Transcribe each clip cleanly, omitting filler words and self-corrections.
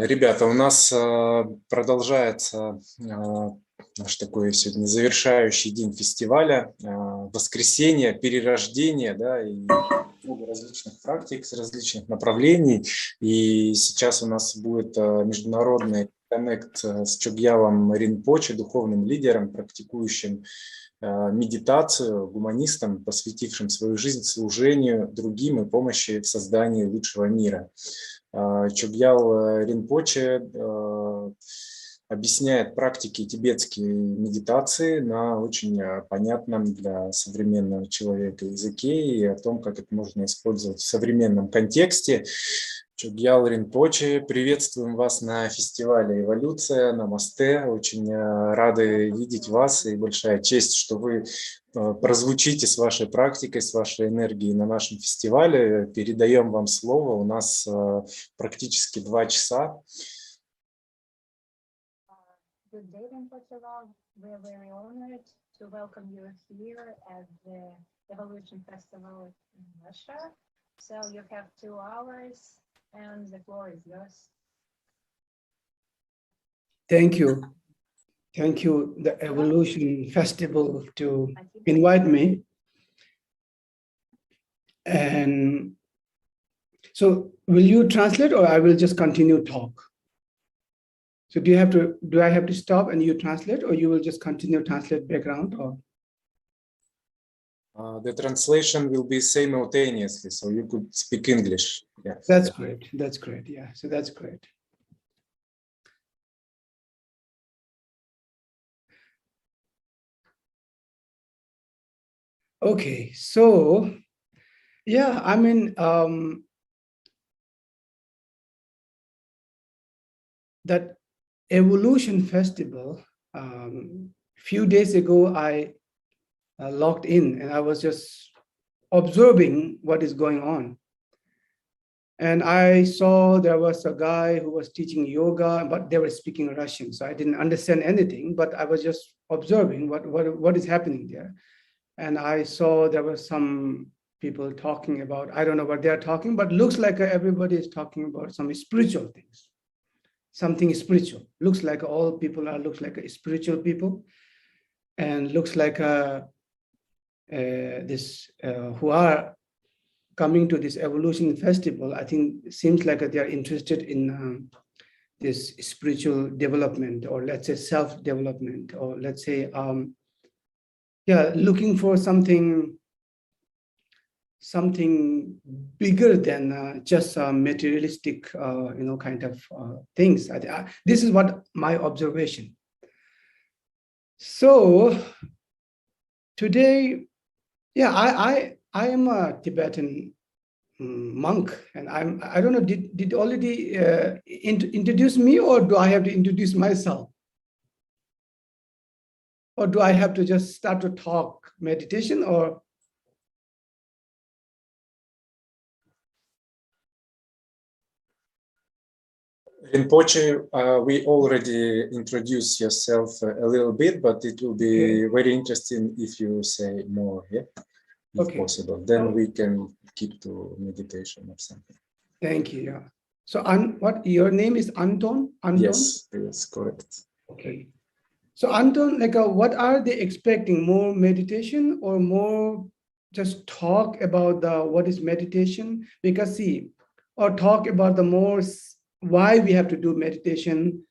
Ребята, у нас продолжается наш такой сегодня завершающий день фестиваля, воскресенье, перерождение, да, и много различных практик с различных направлений. И сейчас у нас будет международный коннект с Chogyalом Ринпоче, духовным лидером, практикующим медитацию, гуманистом, посвятившим свою жизнь служению другим и помощи в создании лучшего мира. Chogyal Ринпоче объясняет практики тибетской медитации на очень понятном для современного человека языке и о том, как это можно использовать в современном контексте. Chogyal Ринпоче, приветствуем вас на фестивале «Эволюция», намасте. Очень рады видеть вас, и большая честь, что вы прозвучите с вашей практикой, с вашей энергией на нашем фестивале. Передаем вам слово. У нас практически 2 часа. Good day, Rinpoche. We are very honored to welcome you here at the Evolution Festival in Russia. So you have 2 hours and the floor is yours. Thank you. Thank you, the Evolution Festival, to invite me. And so will you translate or I will just continue talk? So do I have to stop and you translate, or you will just continue translate background? Or the translation will be simultaneously, so you could speak English. Yeah. That's great. That's great. Yeah. So that's great. Okay. So yeah, I mean, that Evolution Festival, few days ago, I logged in and I was just observing what is going on. And I saw there was a guy who was teaching yoga, but they were speaking Russian. So I didn't understand anything, but I was just observing what is happening there. And I saw there were some people talking about, I don't know what they're talking, but looks like everybody is talking about some spiritual things. Something spiritual. Looks like all people looks like spiritual people, and looks like who are coming to this Evolution Festival. I think seems like they are interested in this spiritual development, or let's say self-development, or let's say looking for something bigger than just materialistic, kind of things. This is what my observation. So today, I am a Tibetan monk, and I don't know. Did already introduce me, or do I have to introduce myself, or do I have to just start to talk meditation, or? Rinpoche, we already introduced yourself a little bit, but it will be very interesting if you say more, if possible. Then we can keep to meditation or something. Thank you. Yeah. So, what your name is Anton? Anton? Yes, correct. Okay. So, Anton, what are they expecting? More meditation or more just talk about what is meditation? Because or talk about the more why we have to do meditation,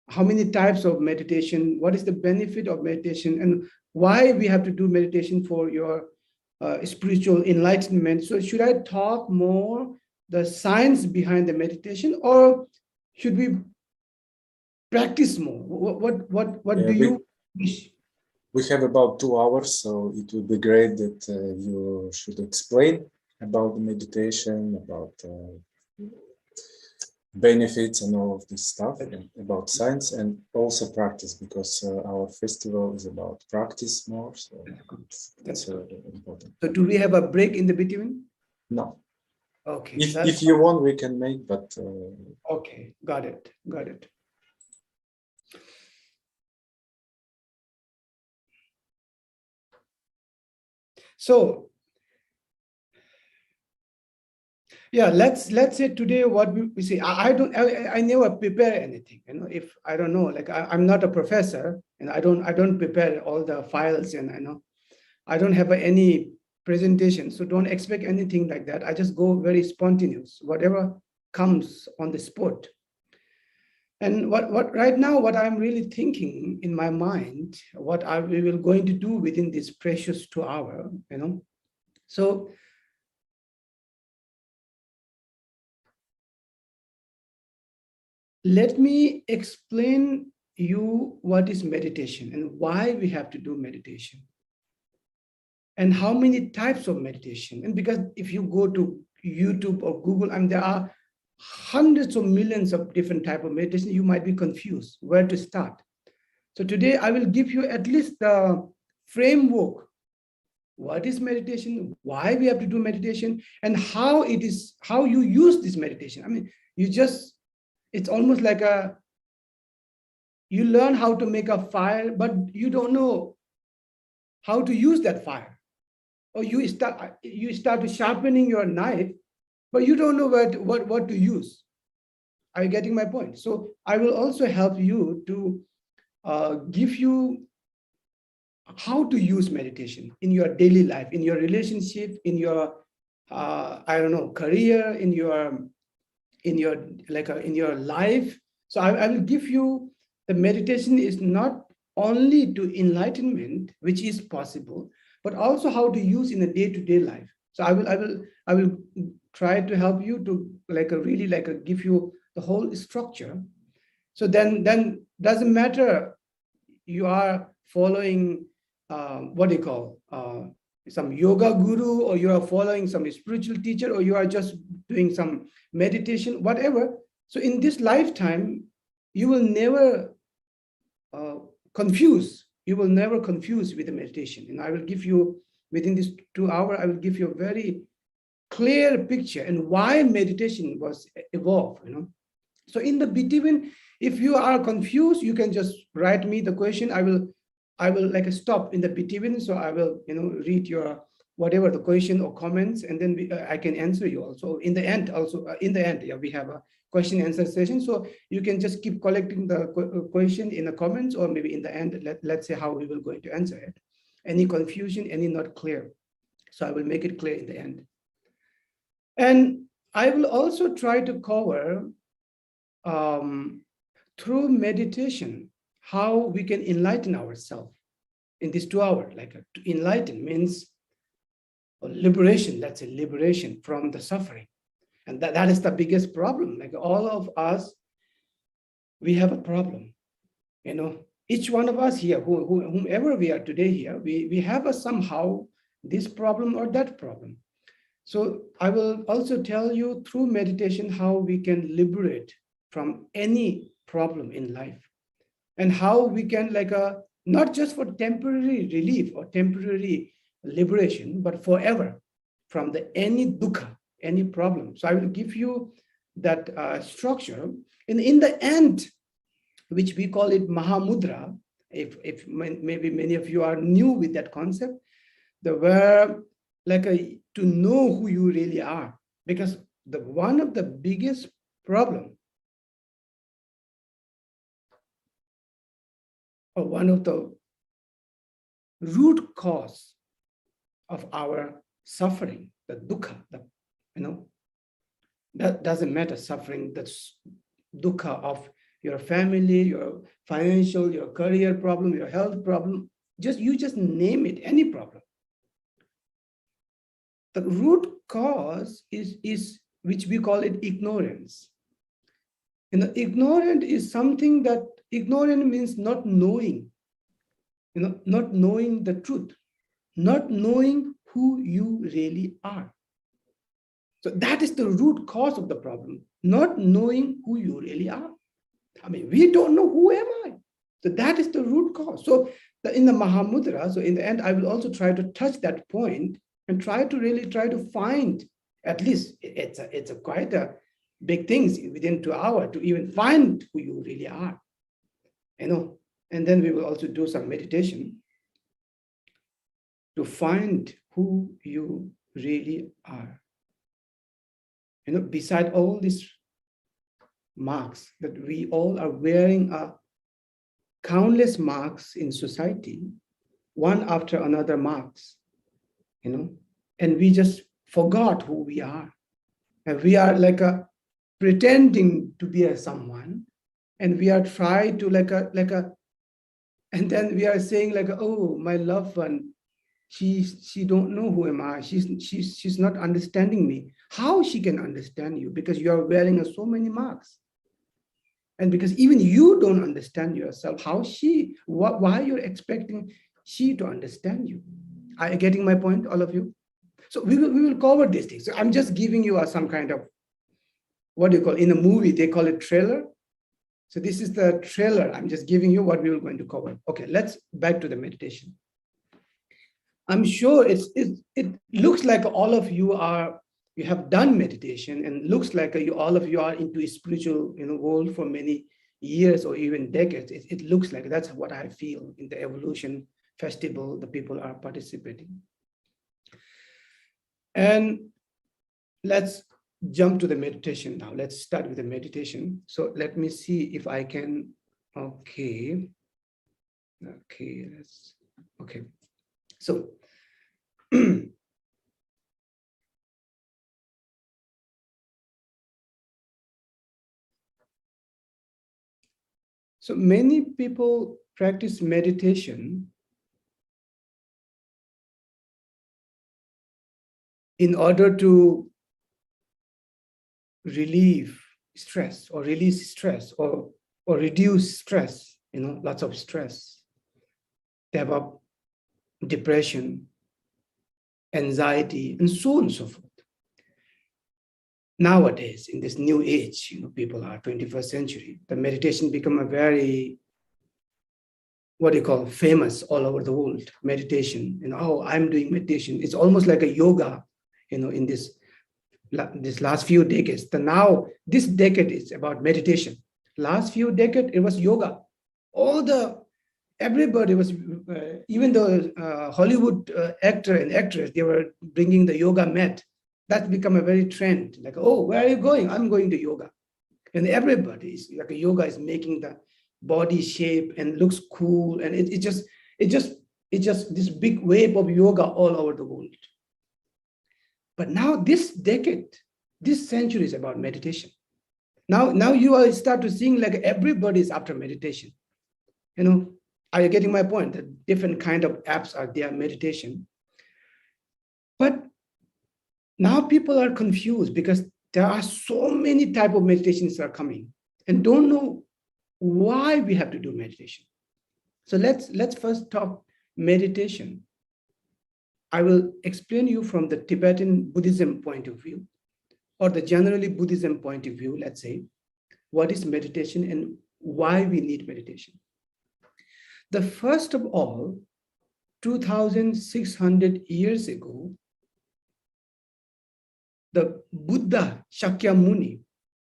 how many types of meditation, what is the benefit of meditation, and why we have to do meditation for your spiritual enlightenment. So should I talk more the science behind the meditation, or should we practice more? What do you wish? We have about 2 hours, so it would be great that you should explain about the meditation, about benefits and all of this stuff, and about science, and also practice, because our festival is about practice more, so that's important. So do we have a break in the between? No. Okay. If you want, we can make, but okay, got it. So Yeah, let's say today what we say. I never prepare anything. You know, if I don't know, like I'm not a professor, and I don't prepare all the files, and I don't have any presentation, so don't expect anything like that. I just go very spontaneous, whatever comes on the spot. And what right now, what I'm really thinking in my mind, what we will going to do within this precious 2 hours, So let me explain you what is meditation and why we have to do meditation. And how many types of meditation. And because if you go to YouTube or Google, there are hundreds of millions of different types of meditation, you might be confused where to start. So today I will give you at least the framework. What is meditation? Why we have to do meditation? And how you use this meditation. It's almost like you learn how to make a fire, but you don't know how to use that fire. Or you start sharpening your knife, but you don't know what to use. Are you getting my point? So I will also help you to give you how to use meditation in your daily life, in your relationship, in your career, in your life. So I will give you the meditation is not only to enlightenment, which is possible, but also how to use in a day-to-day life. So I will try to help you to really give you the whole structure. So then doesn't matter you are following some yoga guru, or you are following some spiritual teacher, or you are just doing some meditation, whatever. So in this lifetime, you will never confuse. You will never confuse with the meditation. And I will give you, within this 2 hours, I will give you a very clear picture and why meditation was evolved. So in the between, if you are confused, you can just write me the question. I will stop in the between. So I will, read your whatever the question or comments, and then I can answer you also. In the end, we have a question answer session. So you can just keep collecting the question in the comments, or maybe in the end, let's say how we will going to answer it. Any confusion, any not clear. So I will make it clear in the end. And I will also try to cover through meditation, how we can enlighten ourselves in this 2 hours. To enlighten means liberation, let's say liberation from the suffering. And that is the biggest problem. All of us, we have a problem. Each one of us here, whomever we are today here, we have somehow this problem or that problem. So I will also tell you through meditation how we can liberate from any problem in life, and how we can not just for temporary relief or temporary liberation, but forever from any dukkha, any problem. So I will give you that structure. And in the end, which we call it Mahamudra, if maybe many of you are new with that concept, where to know who you really are. Because one of the biggest problem, or one of the root cause of our suffering, the dukkha, that doesn't matter suffering, that's dukkha of your family, your financial, your career problem, your health problem, you just name it, any problem. The root cause is which we call it ignorance. Ignorant is something that ignorant means not knowing, not knowing the truth, not knowing who you really are. So that is the root cause of the problem, not knowing who you really are. We don't know who am I. So that is the root cause. So in the Mahamudra, so in the end, I will also try to touch that point and try to find, at least it's quite a big things within 2 hours to even find who you really are. And then we will also do some meditation to find who you really are. beside all these marks that we all are wearing, countless marks in society, one after another marks, and we just forgot who we are. And we are like pretending to be someone, and we are trying to and then we are saying oh, my loved one, she don't know who am I. She's not understanding me. How she can understand you? Because you are wearing so many marks. And because even you don't understand yourself, why you're expecting she to understand you? Are you getting my point, all of you? So we will cover these things. So I'm just giving you some kind of, what do you call, in a movie, they call it trailer. So this is the trailer. I'm just giving you what we were going to cover. Okay, let's back to the meditation. I'm sure it looks like all of you have done meditation, and looks like all of you are into a spiritual world for many years or even decades. It looks like that's what I feel in the Evolution Festival. The people are participating. And let's jump to the meditation now. Let's start with the meditation. So let me see if I can. Okay. So so many people practice meditation in order to relieve stress or release stress or reduce stress, lots of stress. They have depression, anxiety, and so on and so forth. Nowadays, in this new age, people are 21st century, the meditation become a very, famous all over the world. Meditation, oh, I'm doing meditation. It's almost like a yoga, in this last few decades. Now, this decade is about meditation. Last few decades, it was yoga. Everybody was, even the Hollywood actor and actress, they were bringing the yoga mat. That's become a very trend. Oh, where are you going? I'm going to yoga. And everybody is yoga is making the body shape and looks cool. And it just this big wave of yoga all over the world. But now this decade, this century is about meditation. Now you are start to seeing everybody is after meditation. Are you getting my point? That different kind of apps are there, meditation. But now people are confused because there are so many type of meditations that are coming and don't know why we have to do meditation. So let's first talk meditation. I will explain you from the Tibetan Buddhism point of view, or the generally Buddhism point of view, let's say, what is meditation and why we need meditation. The first of all, 2,600 years ago, the Buddha Shakyamuni,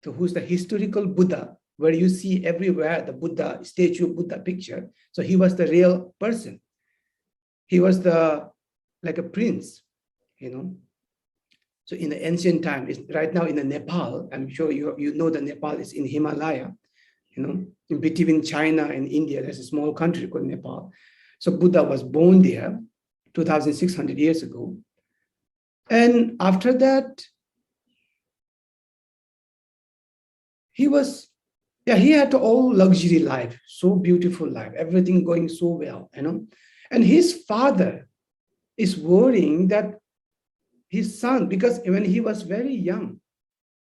who's the historical Buddha, where you see everywhere the Buddha statue, Buddha picture. So he was the real person. He was like a prince, So in the ancient time, right now in the Nepal, I'm sure you know that Nepal is in Himalaya, in between China and India, there's a small country called Nepal. So Buddha was born there 2,600 years ago. And after that, he had all luxury life, so beautiful life, everything going so well, And his father is worrying that his son, because when he was very young,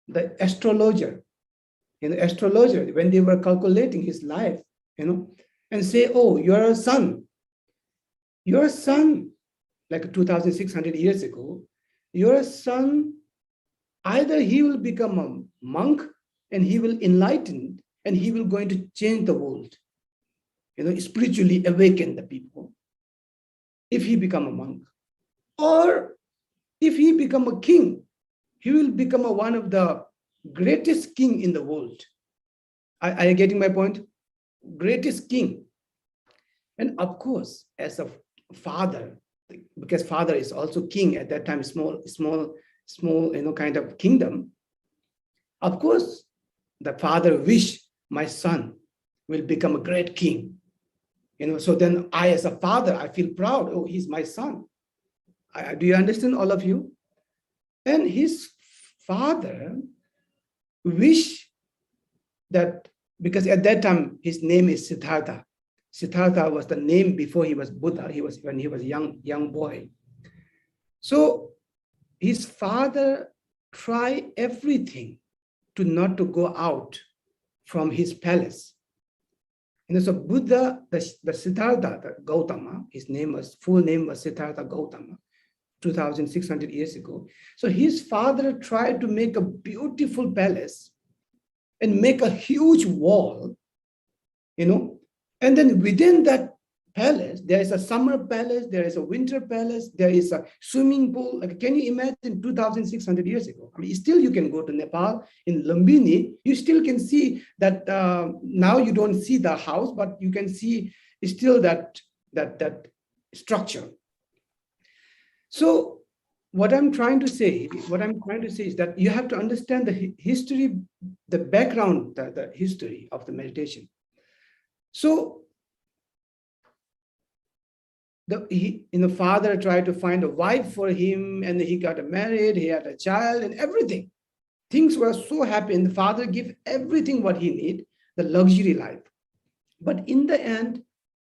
the astrologer, when they were calculating his life, and say, oh, your son, like 2,600 years ago, your son, either he will become a monk and he will enlighten and he will going to change the world, spiritually awaken the people, if he become a monk. Or if he become a king, he will become one of the greatest king in the world. Are you getting my point? Greatest king. And of course, as a father, because father is also king at that time, small, kind of kingdom. Of course, the father wished my son will become a great king. So then I, as a father, I feel proud. Oh, he's my son. Do you understand, all of you? And his father wished that, because at that time his name is Siddhartha. Siddhartha was the name before he was Buddha. When he was young boy. So his father tried everything to not to go out from his palace. So Buddha, the Siddhartha, the Gautama, full name was Siddhartha Gautama, 2,600 years ago. So his father tried to make a beautiful palace and make a huge wall, and then within that palace, there is a summer palace, there is a winter palace, there is a swimming pool. Like, can you imagine 2,600 years ago? I mean, still you can go to Nepal, in Lumbini, you still can see that, now you don't see the house, but you can see still that structure. So what I'm trying to say is that you have to understand the history, the background, the history of the meditation. So the father tried to find a wife for him, and he got married, he had a child and everything. Things were so happy, and the father gave everything what he needed, the luxury life. But in the end,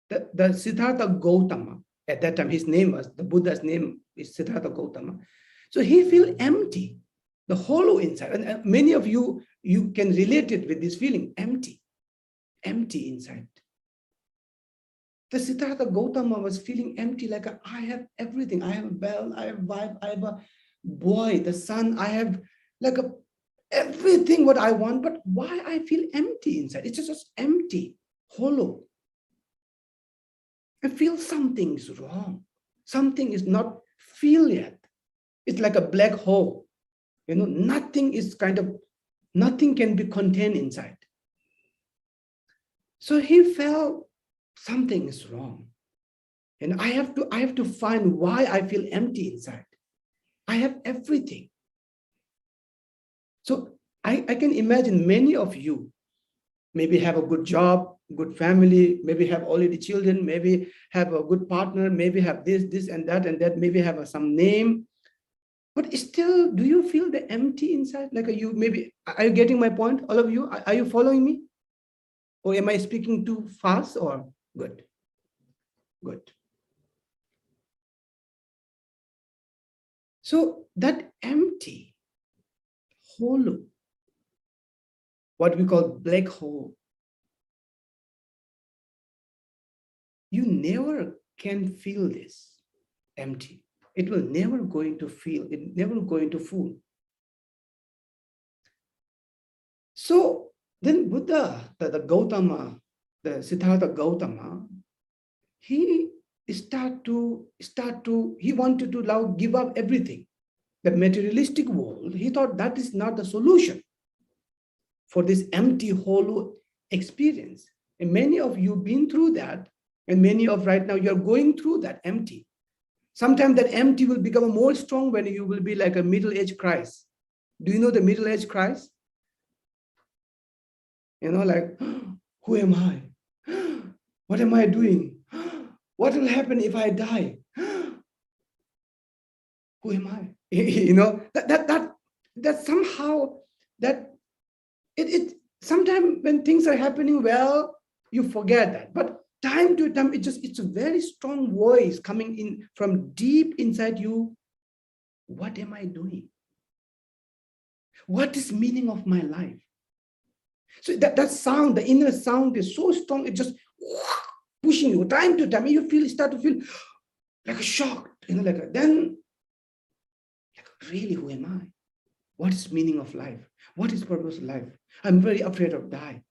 the Siddhartha Gautama, at that time the Buddha's name is Siddhartha Gautama. So he felt empty, the hollow inside. And many of you can relate it with this feeling, empty inside. The Siddhartha Gautama was feeling empty, like I have everything. I have a bell, I have a wife, I have a boy, the son, I have like everything what I want, but why I feel empty inside? It's just empty, hollow. I feel something's wrong. Something is not filled yet. It's like a black hole. Nothing can be contained inside. So he felt something is wrong. And I have to find why I feel empty inside. I have everything. So I can imagine many of you maybe have a good job, good family, maybe have already children, maybe have a good partner, maybe have this and that, maybe have some name. But still, do you feel the empty inside? Like are you getting my point, all of you? Are you following me? Or am I speaking too fast or good? Good. So that empty, hollow, what we call black hole, you never can feel this empty. It will never going to feel, it never going to full. So then Buddha, the Gautama, the Siddhartha Gautama, he wanted to now give up everything. The materialistic world, he thought that is not the solution for this empty, hollow experience. And many of you been through that, and many of right now you're going through that empty. Sometimes that empty will become more strong when you will be like a middle-aged Christ. Do you know the middle-aged Christ? Like, who am I? What am I doing? What will happen if I die? Who am I? That somehow that it sometimes when things are happening well, you forget that. But time to time, it's a very strong voice coming in from deep inside you. What am I doing? What is meaning of my life? So that sound, the inner sound is so strong, it just pushing you time to time. You start to feel like a shock, then really, who am I? What is meaning of life? What is purpose of life? I'm very afraid of dying.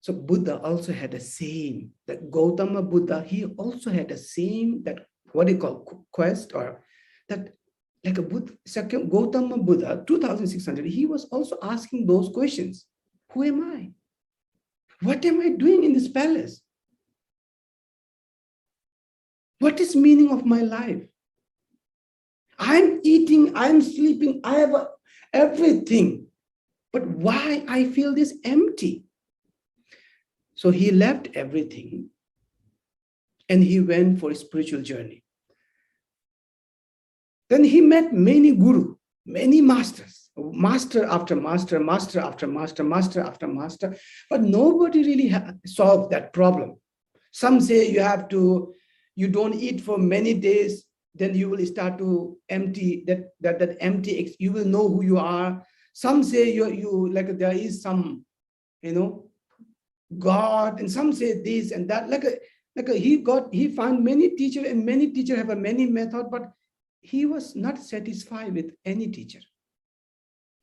So Buddha also had the same, that Gautama Buddha, he also had the same, that what do you call quest, or that like a Buddha, second Gautama Buddha, 2,600, he was also asking those questions. Who am I? What am I doing in this palace? What is meaning of my life? I'm eating, I'm sleeping, I have everything. But why I feel this empty? So he left everything and he went for a spiritual journey. Then he met many gurus, many masters, master after master, master after master, master after master, but nobody really solved that problem. Some say you don't eat for many days, then you will start to empty that empty, you will know who you are. Some say you like there is some, God, and some say this and that. He found many teachers, and many teachers have a many method, but he was not satisfied with any teacher.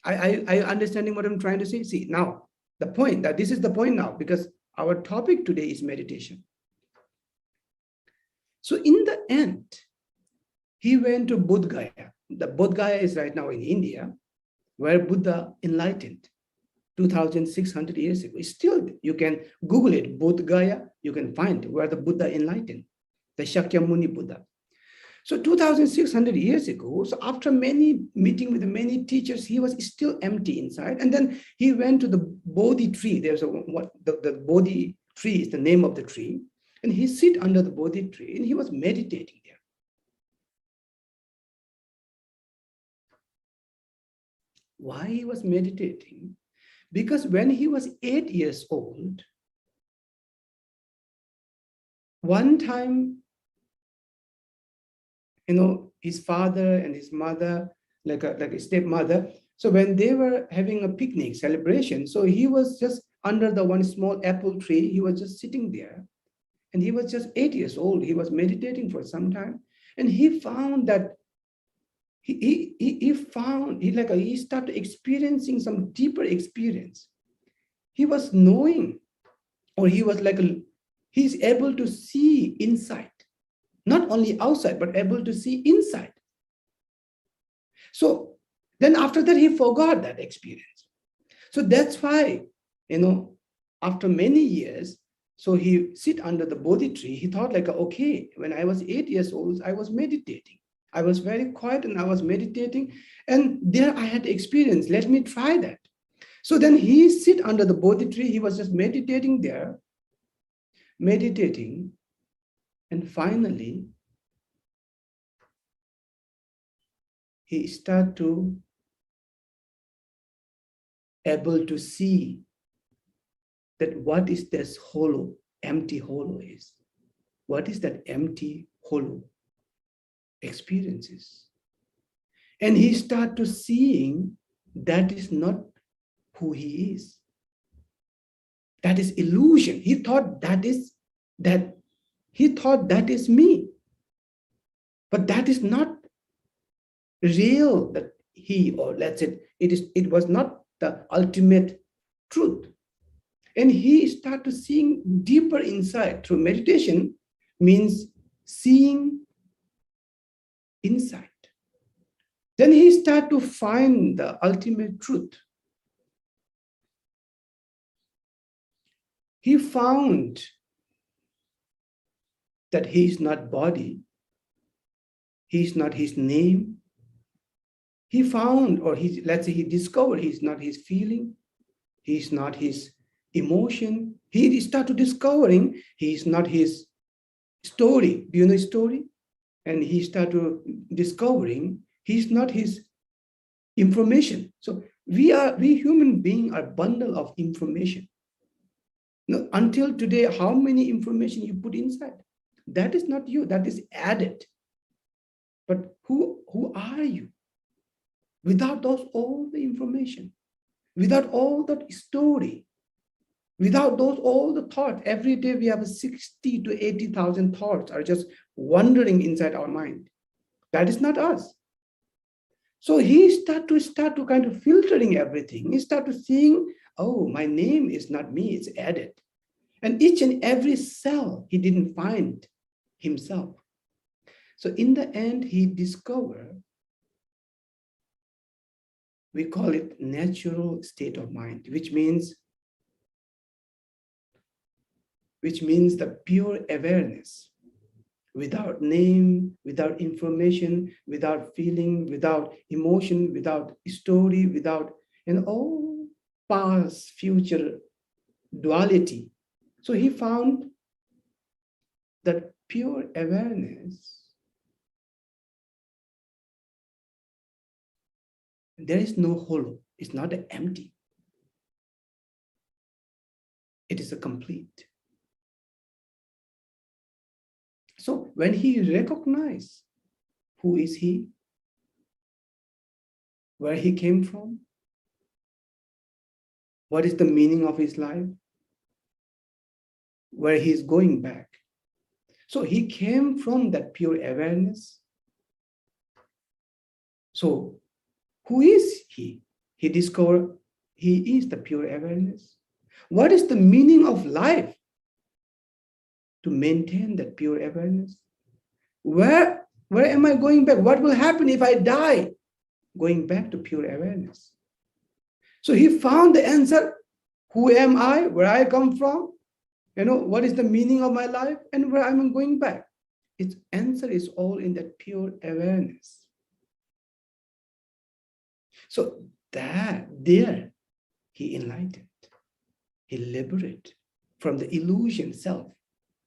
I understanding what I'm trying to say. See, now the point that this is the point now, because our topic today is meditation. So in the end, he went to Bodh Gaya. The Bodh Gaya is right now in India, where Buddha enlightened 2,600 years ago. Still, you can Google it, Bodh Gaya, you can find where the Buddha enlightened, the Shakyamuni Buddha. So 2,600 years ago, so after many meeting with many teachers, he was still empty inside. And then he went to the Bodhi tree. There's the Bodhi tree is the name of the tree. And he sit under the Bodhi tree and he was meditating there. Why he was meditating? Because when he was 8 years old, one time, his father and his mother, like a stepmother, so when they were having a picnic celebration, so he was just under the one small apple tree, he was just sitting there, and he was just 8 years old. He was meditating for some time, and he found that he started experiencing some deeper experience. He was knowing, or he's able to see inside, not only outside, but able to see inside. So then after that, he forgot that experience. So that's why, after many years, so he sit under the Bodhi tree. He thought okay, when I was 8 years old, I was meditating. I was very quiet and I was meditating, and there I had experience. Let me try that. So then he sit under the Bodhi tree. He was just meditating there, meditating, and finally he start to able to see that what is this hollow, empty hollow is. What is that empty hollow experiences? And he start to seeing that is not who he is. That is illusion. He thought that is me. But that is not real, that he, or let's say it was not the ultimate truth. And he started to seeing deeper inside through meditation, means seeing inside. Then he started to find the ultimate truth. He found that he is not body, he is not his name. He found, or he discovered he is not his feeling, he is not his emotion. He started discovering he is not his story. Do you know his story? And he started discovering he is not his information. So we human beings are a bundle of information. Now, until today, how many information you put inside? That is not you, that is added. But who are you? Without all the information, without all that story, without all the thoughts, every day we have 60 to 80,000 thoughts are just wandering inside our mind. That is not us. So he start to kind of filtering everything. He start to seeing, oh, my name is not me, it's added. And each and every cell, he didn't find himself. So in the end, he discovered, we call it natural state of mind, which means the pure awareness, without name, without information, without feeling, without emotion, without story, without all past, future duality. So he found that pure awareness, there is no hollow. It's not empty. It is a complete. So when he recognized who is he, where he came from, what is the meaning of his life, where he is going back. So he came from that pure awareness. So who is he? He discovered he is the pure awareness. What is the meaning of life? To maintain that pure awareness. Where am I going back? What will happen if I die? Going back to pure awareness. So he found the answer. Who am I? Where I come from? What is the meaning of my life? And where I'm going back? Its answer is all in that pure awareness. So there he enlightened. He liberated from the illusion self.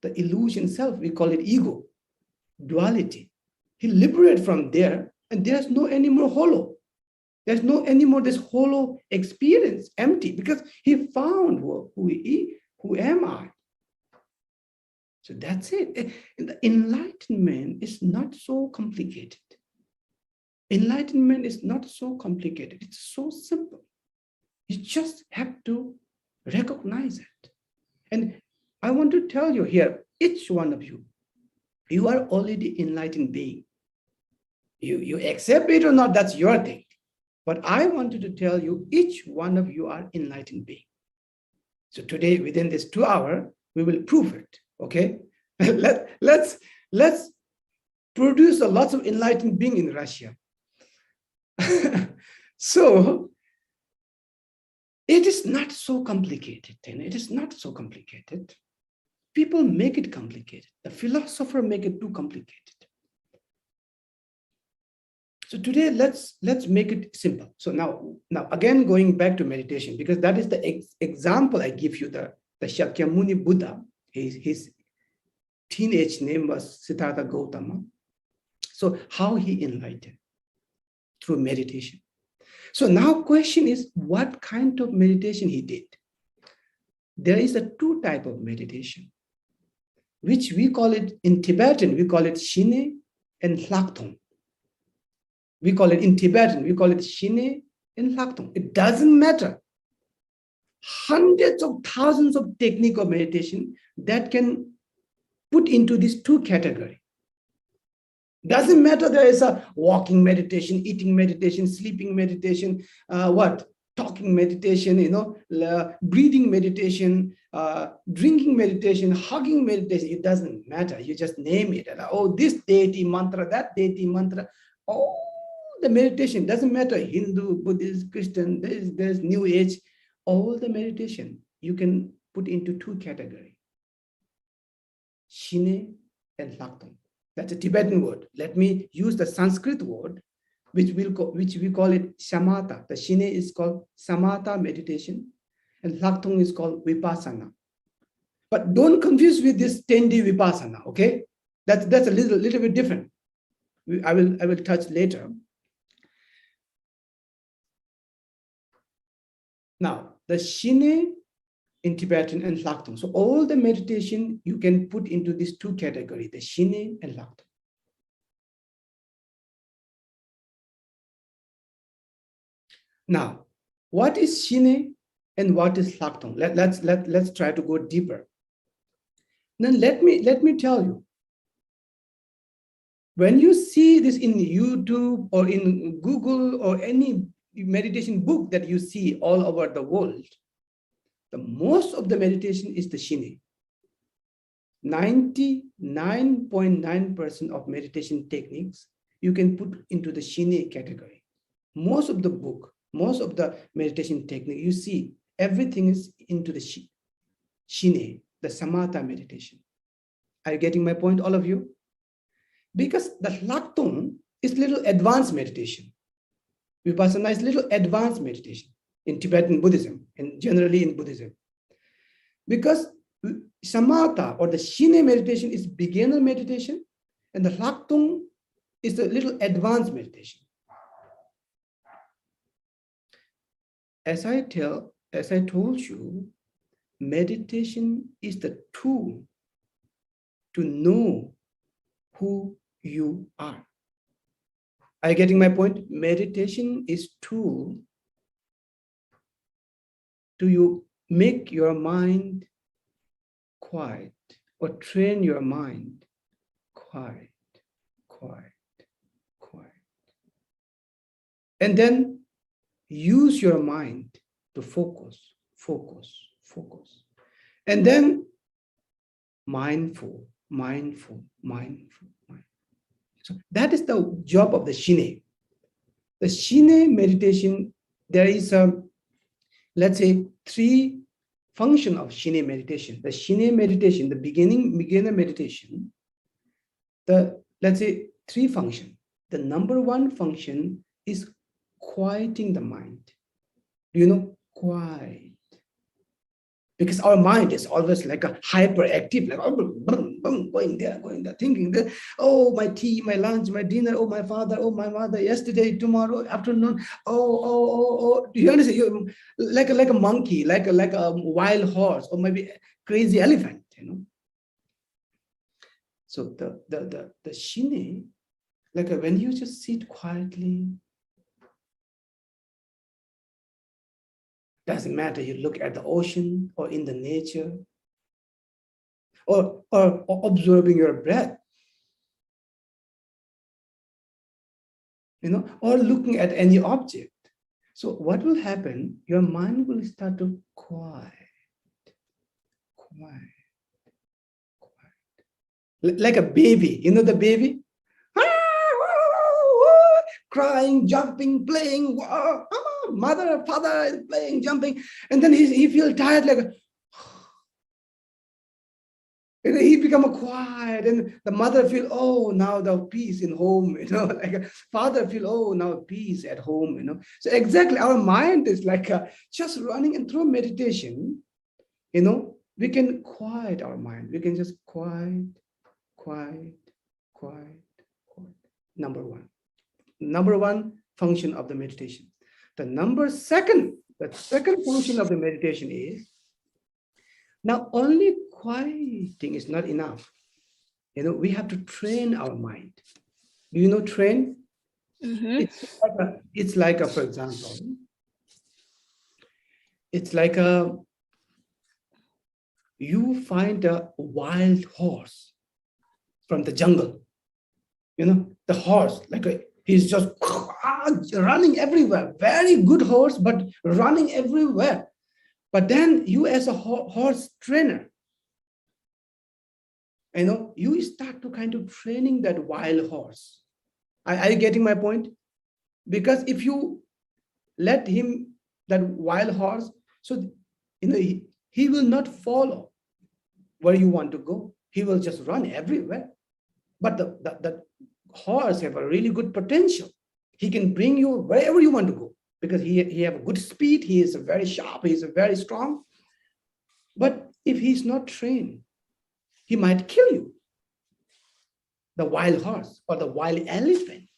The illusion self, we call it ego, duality. He liberated from there, and there's no any more hollow. There's no any more this hollow experience, empty, because he found who am I? So that's it. The enlightenment is not so complicated. Enlightenment is not so complicated. It's so simple. You just have to recognize it. And I want to tell you here, each one of you, you are already enlightened being. You accept it or not, that's your thing. But I wanted to tell you, each one of you are enlightened being. So today, within this 2 hours, we will prove it. Okay? let's produce a lot of enlightened being in Russia. So it is not so complicated, and it is not so complicated. People make it complicated. The philosopher make it too complicated. So today, let's make it simple. So now again, going back to meditation, because that is the example I give you, the Shakyamuni Buddha. His teenage name was Siddhartha Gautama. So how he enlightened? Through meditation. So now question is, what kind of meditation he did? There is a 2 type of meditation, which we call it in Tibetan, we call it Shine and Lactone. We call it in Tibetan, we call it Shine and Lactone. It doesn't matter. Hundreds of thousands of technique of meditation that can put into these 2 categories. Doesn't matter there is a walking meditation, eating meditation, sleeping meditation, talking meditation, breathing meditation, drinking meditation, hugging meditation. It doesn't matter. You just name it. This deity mantra, that deity mantra. All the meditation doesn't matter. Hindu, Buddhist, Christian, there's New Age. All the meditation you can put into 2 categories. Shine and Lactone. That's a Tibetan word. Let me use the Sanskrit word, which we call it shamatha. The Shine is called samatha meditation, and Lactone is called vipassana. But don't confuse with this 10-day vipassana. Okay, that's a little bit different. I will touch later. Now the Shine in Tibetan and Lactone. So all the meditation you can put into these 2 categories, the Shine and Lactone. Now, what is Shine and what is Lactone? Let's try to go deeper. Then let me tell you. When you see this in YouTube or in Google or any meditation book that you see all over the world, the most of the meditation is the Shine. 99.9% of meditation techniques you can put into the Shine category. Most of the book, most of the meditation technique, you see everything is into the Shine, the samatha meditation. Are you getting my point, all of you? Because the Lactone is little advanced meditation. Vipassana is little advanced meditation in Tibetan Buddhism and generally in Buddhism. Because samatha or the shine meditation is beginner meditation, and the Lactone is a little advanced meditation. As I told you, meditation is the tool to know who you are. Are you getting my point? Meditation is tool to you make your mind quiet or train your mind quiet. And then use your mind to focus. And then mindful. So that is the job of the shine. The shine meditation, there is let's say 3 function of shine meditation. The shine meditation, the beginner meditation, let's say 3 function. The number 1 function is quieting the mind. Do you know? Quiet. Because our mind is always like a hyperactive, like going there, thinking that, oh, my tea, my lunch, my dinner, oh, my father, oh, my mother, yesterday, tomorrow, afternoon, oh. Do you understand? You're like a monkey, like a wild horse, or maybe a crazy elephant, you know. So the shine, like when you just sit quietly, doesn't matter, you look at the ocean or in the nature or observing your breath, you know, or looking at any object. So what will happen? Your mind will start to quiet. Like a baby, you know the baby? Crying, jumping, playing, mother, father playing, jumping, and then he feels tired, like and he become a quiet, and the mother feel, oh, now the peace in home, you know, like a father feel, oh, now peace at home, you know. So exactly, our mind is like just running, and through meditation, you know, we can quiet our mind. We can just quiet. Number 1 function of the meditation. The second function of the meditation is, now only quieting is not enough. You know, we have to train our mind. Do you know train? Mm-hmm. It's like for example, it's like you find a wild horse from the jungle. You know, the horse, he's just running everywhere. Very good horse, but running everywhere. But then you as a horse trainer, you know, you start to kind of training that wild horse. Are you getting my point? Because if you let him, that wild horse, so, you know, he will not follow where you want to go. He will just run everywhere. But the horse have a really good potential. He can bring you wherever you want to go because he have a good speed. He is very sharp. He is very strong. But if he's not trained, he might kill you. The wild horse or the wild elephant.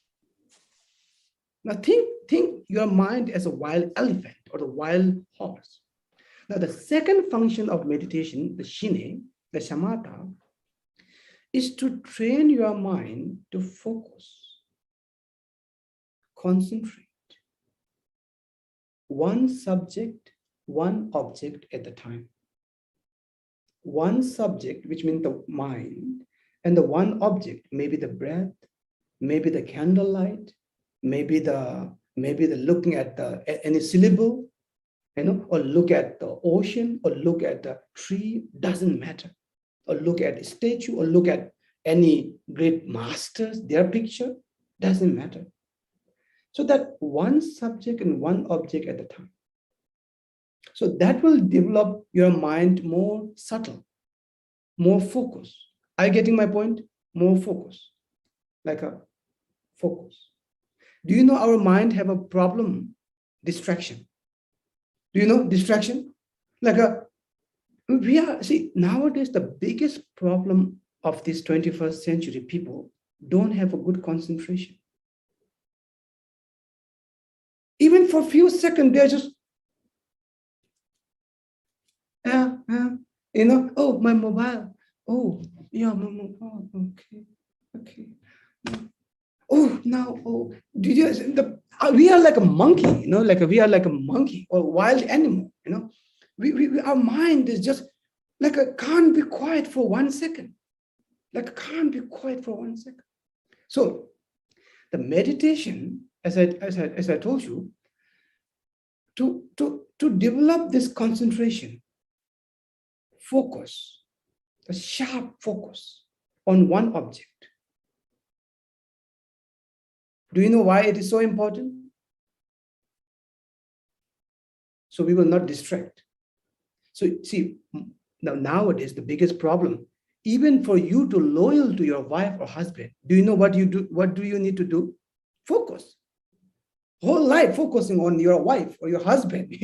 Now think your mind as a wild elephant or the wild horse. Now the second function of meditation, the shine, the samatha, is to train your mind to focus, concentrate. One subject, one object at a time. One subject, which means the mind, and the one object, maybe the breath, maybe the candlelight, maybe the looking at any syllable, you know, or look at the ocean, or look at the tree, doesn't matter. Or look at a statue, or look at any great masters, their picture, doesn't matter. So that one subject and one object at a time. So that will develop your mind more subtle, more focus. Are you getting my point? More focus. like a focus. Do you know our mind have a problem? Distraction. Do you know distraction? See, nowadays the biggest problem of this 21st century, people don't have a good concentration. Even for a few seconds, they're just, oh, my mobile. Oh, yeah, my mobile. Okay. Oh, now, did you? We are like a monkey, we are like a monkey or wild animal, our mind is just like can't be quiet for 1 second, can't be quiet for 1 second. So the meditation, as I told you, to develop this concentration, focus, a sharp focus on one object. Do you know why it is so important? So we will not distract. So see, nowadays, the biggest problem, even for you to loyal to your wife or husband, do you know what you do? What do you need to do? Focus. Whole life focusing on your wife or your husband,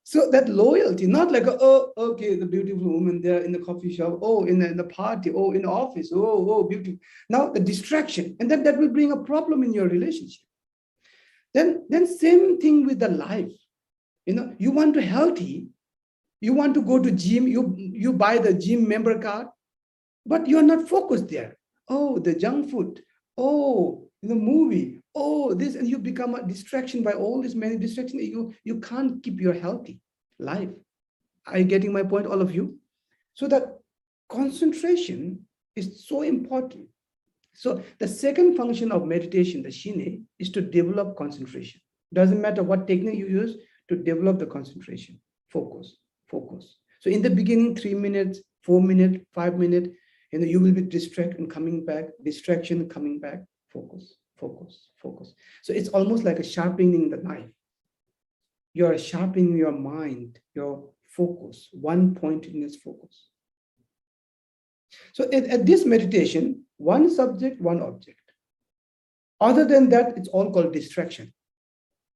so that loyalty, not okay, the beautiful woman there in the coffee shop, in the party, in the office, beautiful. Now the distraction, and that will bring a problem in your relationship. Then same thing with the life. You want to healthy, you want to go to gym, you buy the gym member card, but you're not focused there. The junk food, the movie, this, and you become a distraction by all these many distractions. You can't keep your healthy life. Are you getting my point, all of you? So that concentration is so important. So the second function of meditation, the shine, is to develop concentration. Doesn't matter what technique you use to develop the concentration. Focus. So in the beginning, 3 minutes, 4 minutes, 5 minutes, you will be distracted and coming back, distraction, coming back, focus. So it's almost like a sharpening the knife. You are sharpening your mind, your focus, one point in this focus. So at this meditation, one subject, one object. Other than that, it's all called distraction.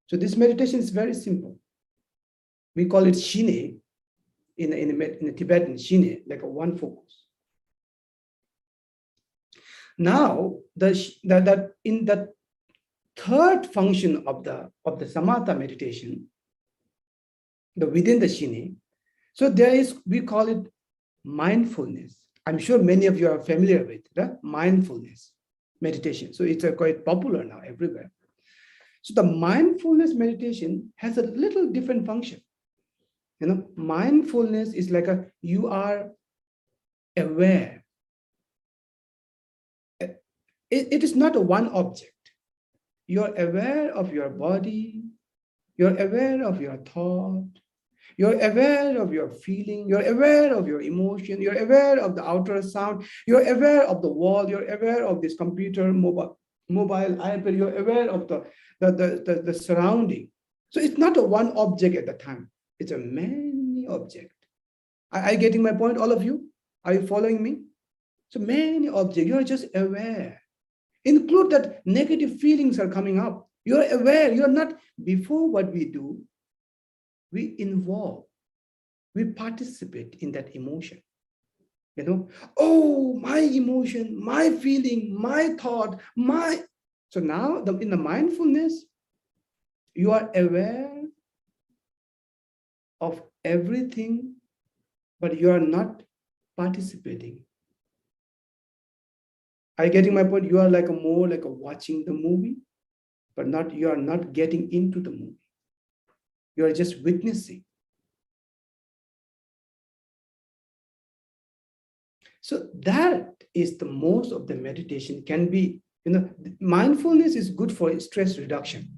So this meditation is very simple. We call it shine in the Tibetan, shine, like a one focus. Now, that in the third function of the samatha meditation, within the shine, so there is, we call it mindfulness. I'm sure many of you are familiar with mindfulness meditation. So it's quite popular now everywhere. So the mindfulness meditation has a little different function. Mindfulness is like you are aware. It is not a one object. You're aware of your body. You're aware of your thought. You're aware of your feeling. You're aware of your emotion. You're aware of the outer sound. You're aware of the wall. You're aware of this computer, mobile iPad. You're aware of the surrounding. So it's not a one object at the time. It's a many object. Are you getting my point, all of you? Are you following me? So many objects. You're just aware. Include that negative feelings are coming up. You're aware. You're not, before what we do, we involve, we participate in that emotion. My emotion, my feeling, my thought, So now in the mindfulness, you are aware of everything, but you are not participating. Are you getting my point? You are more like watching the movie, but you are not getting into the movie. You are just witnessing. So that is the most of the meditation can be, mindfulness is good for stress reduction.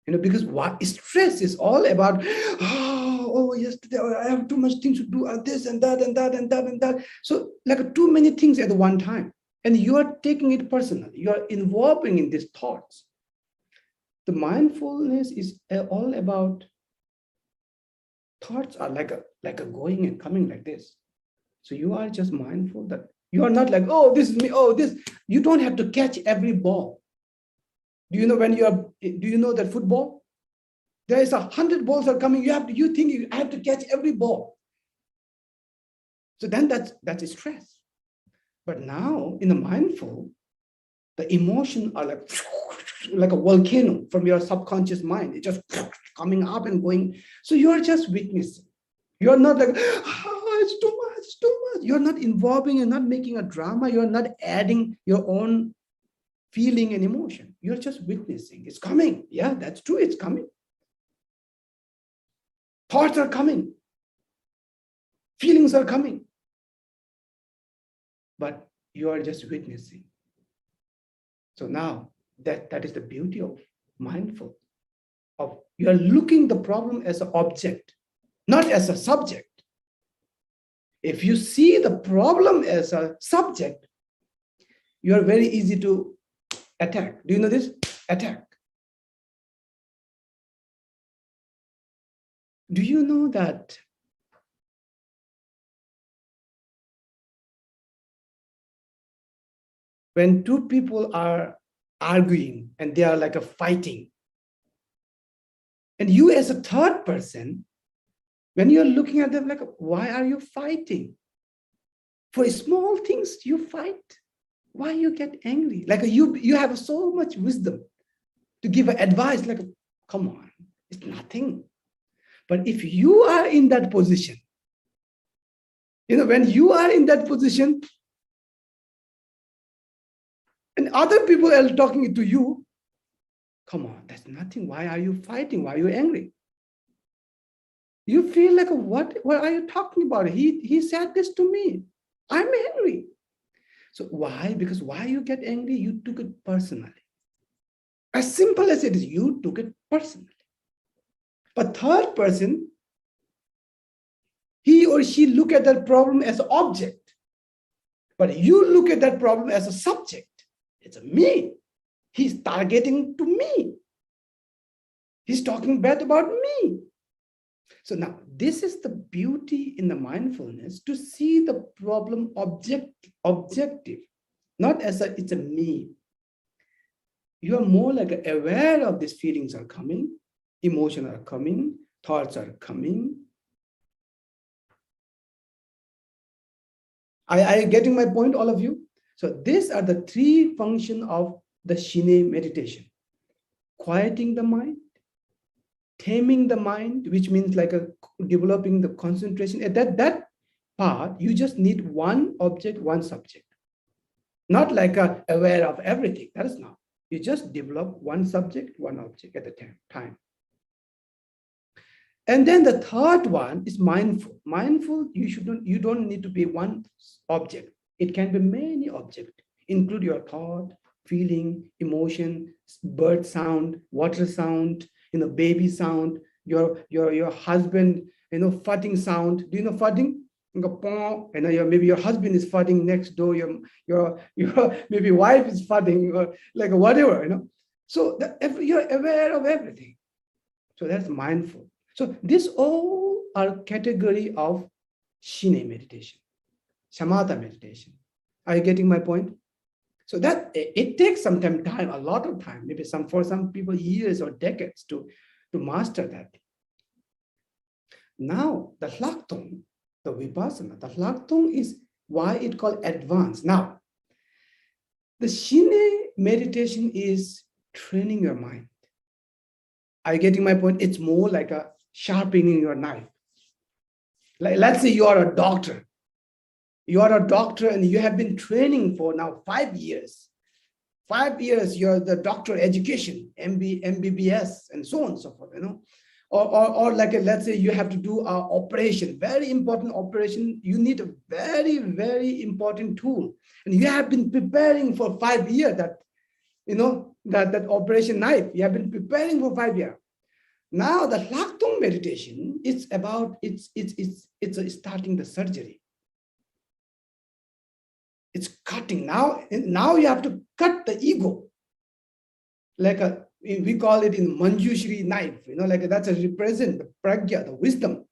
Because what stress is all about, yesterday I have too much things to do, this and that and that and that and that. So too many things at one time. And you are taking it personally. You are involving in these thoughts. The mindfulness is all about thoughts are like a going and coming like this. So you are just mindful that You are not like, oh, this is me, oh, this. You don't have to catch every ball. Do you know do you know that football? There is 100 balls are coming. You think I have to catch every ball. So then that's stress. But now in the mindful, the emotions are like a volcano from your subconscious mind. It's just coming up and going. So you're just witnessing. You're not like, oh, it's too much, it's too much. You're not involving, you're not making a drama. You're not adding your own feeling and emotion. You're just witnessing. It's coming. Yeah, that's true. It's coming. Thoughts are coming. Feelings are coming. But you are just witnessing. So now that is the beauty of mindful. You are looking the problem as an object, not as a subject. If you see the problem as a subject, you are very easy to attack. Do you know this? Attack. Do you know that when two people are arguing and they are like a fighting, and you as a third person, when you're looking at them like, why are you fighting? For small things you fight. Why you get angry? Like you have so much wisdom to give advice, like, come on, it's nothing. But if you are in that position, when you are in that position and other people are talking to you, come on, that's nothing. Why are you fighting? Why are you angry? You feel like, what are you talking about? He said this to me. I'm angry. So why? Because why you get angry? You took it personally. As simple as it is, you took it personally. But third person, he or she look at that problem as an object. But you look at that problem as a subject. It's me. He's targeting to me. He's talking bad about me. So now this is the beauty in the mindfulness, to see the problem objective, not as it's a me. You are more like aware of these feelings are coming, emotions are coming, thoughts are coming. Are you getting my point, all of you? So these are the three functions of the Shine meditation: quieting the mind, taming the mind, which means like developing the concentration. At that part, you just need one object, one subject. Not like aware of everything. That is not. You just develop one subject, one object at a time. And then the third one is mindful. Mindful, you don't need to be one object. It can be many objects. Include your thought, feeling, emotion, bird sound, water sound, baby sound, your husband, farting sound. Do you know farting? Maybe your husband is farting next door. Your maybe wife is farting, or like whatever. So you're aware of everything. So that's mindful. So these all are category of Shine meditation, Shamatha meditation. Are you getting my point? So that it takes some time, a lot of time, maybe for some people years or decades to master that. Now the Lactone, the Vipassana, the Lactone is why it called advanced. Now, the Shine meditation is training your mind. Are you getting my point? It's more like a sharpening your knife. Like, let's say you are a doctor. You are a doctor and you have been training for now 5 years. 5 years, you're the doctor education, MBBS, and so on and so forth, Or like, let's say you have to do an operation, very important operation. You need a very, very important tool. And you have been preparing for 5 years that operation knife. You have been preparing for 5 years. Now the Lactone meditation, it's about, it's starting the surgery. It's cutting. Now you have to cut the ego. Like we call it in Manjushri knife, like that's a represent the pragya, the wisdom.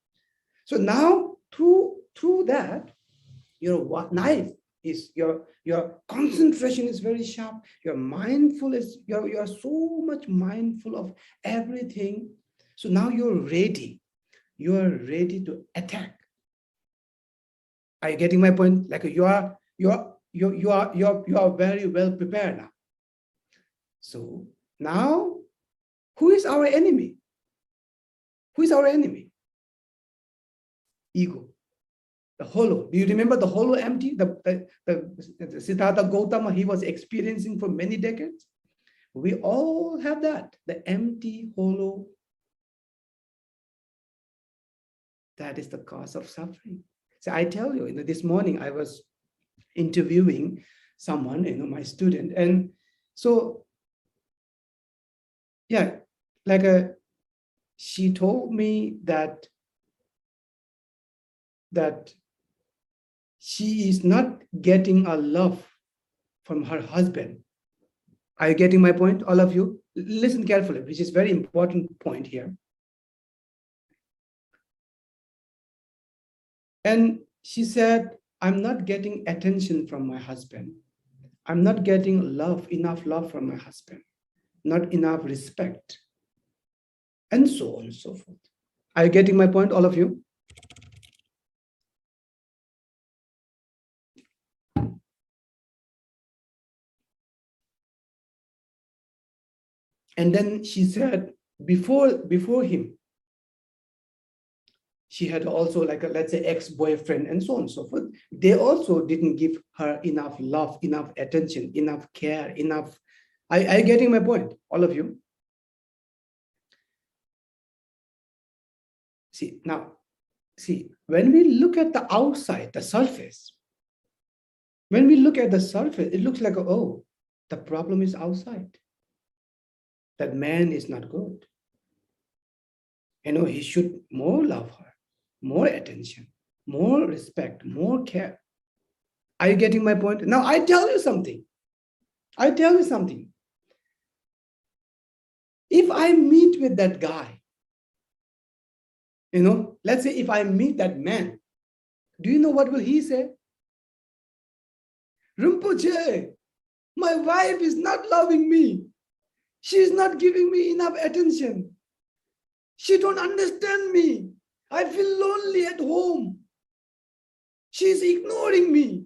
So now through that, your knife is your concentration is very sharp. Your mindfulness, you are so much mindful of everything. So now you're ready. You are ready to attack. Are you getting my point? Like you are very well prepared now. So now, who is our enemy? Who is our enemy? Ego. The hollow. Do you remember the hollow empty? The Siddhartha Gautama, he was experiencing for many decades. We all have that. The empty, hollow. That is the cause of suffering. So I tell you, this morning I was interviewing someone, my student, and so yeah, she told me that she is not getting a love from her husband. Are you getting my point, all of you? Listen carefully, which is very important point here. And she said, I'm not getting attention from my husband. I'm not getting enough love from my husband, not enough respect, and so on and so forth. Are you getting my point, all of you? And then she said, before him, she had also let's say ex-boyfriend and so on and so forth. They also didn't give her enough love, enough attention, enough care, enough. Are you getting my point, all of you? See, when we look at the outside, the surface, when we look at the surface, it looks like, oh, the problem is outside. That man is not good. He should more love her, more attention, more respect, more care. Are you getting my point? Now, I tell you something. If I meet with that guy, let's say if I meet that man, do you know what will he say? Rinpoche, my wife is not loving me. She is not giving me enough attention. She don't understand me. I feel lonely at home. She's ignoring me.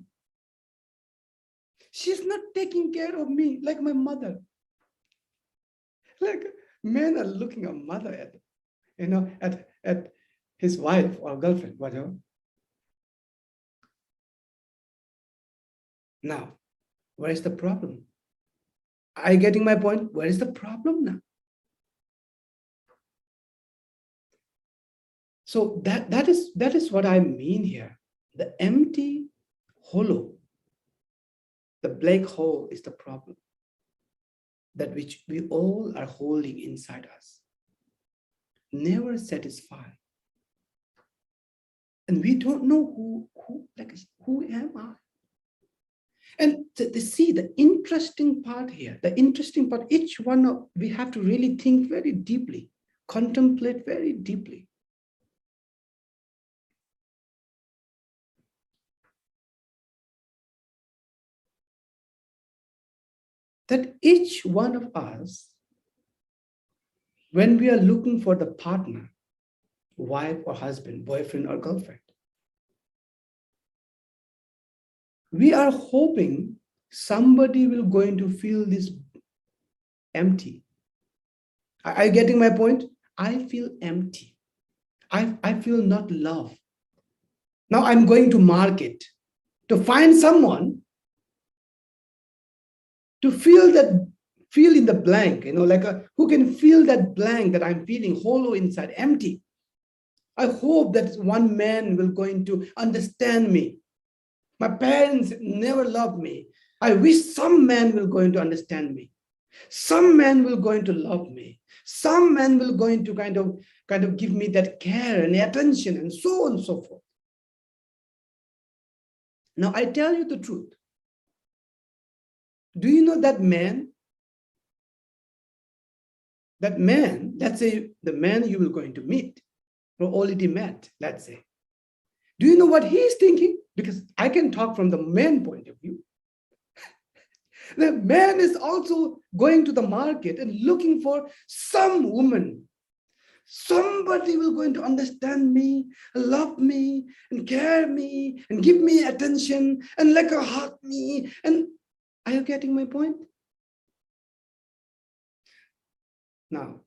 She's not taking care of me like my mother. Like men are looking at mother at his wife or girlfriend, whatever. Now, where is the problem? Are you getting my point? Where is the problem now? So that is what I mean here. The empty, hollow, the black hole is the problem, that which we all are holding inside us, never satisfied. And we don't know who am I? And see the interesting part here, each one we have to really think very deeply, contemplate very deeply. That each one of us, when we are looking for the partner, wife or husband, boyfriend or girlfriend, we are hoping somebody will going to feel this empty. Are you getting my point? I feel empty. I feel not loved. Now I'm going to market to find someone to feel in the blank, who can fill that blank that I'm feeling hollow inside, empty. I hope that one man will going to understand me. My parents never loved me. I wish some man will going to understand me. Some man will going to love me. Some man will going to kind of give me that care and attention and so on and so forth. Now I tell you the truth. Do you know that man? That man, let's say the man you will going to meet, or already met, let's say. Do you know what he's thinking? Because I can talk from the man point of view. The man is also going to the market and looking for some woman. Somebody will going to understand me, love me, and care me, and give me attention, and like a hug me. And are you getting my point? Now,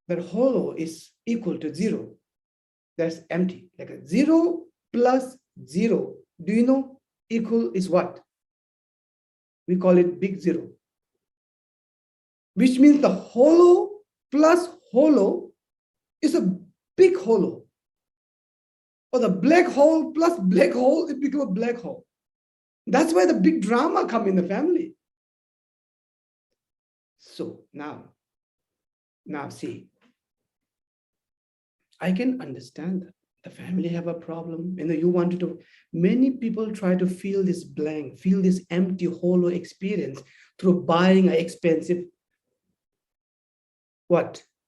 that hollow is equal to 0. That's empty. Like a 0 plus 0. Do you know equal is what? We call it big 0. Which means the hollow plus hollow is a big hollow. Or the black hole plus black hole, it becomes a black hole. That's why the big drama come in the family. So now see, I can understand that the family have a problem. You wanted to, many people try to fill this blank, feel this empty, hollow experience through buying an expensive,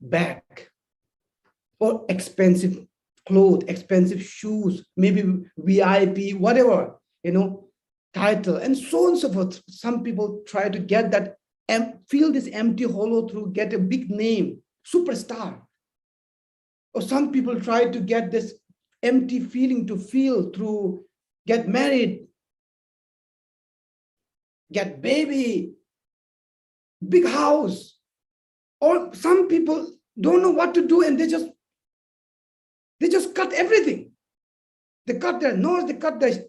bag, or expensive clothes, expensive shoes, maybe VIP, whatever, title, and so on and so forth. Some people try to get that, feel this empty hollow through get a big name, superstar. Or some people try to get this empty feeling to feel through get married, get baby, big house. Or some people don't know what to do and they just cut everything. They cut their nose, they cut their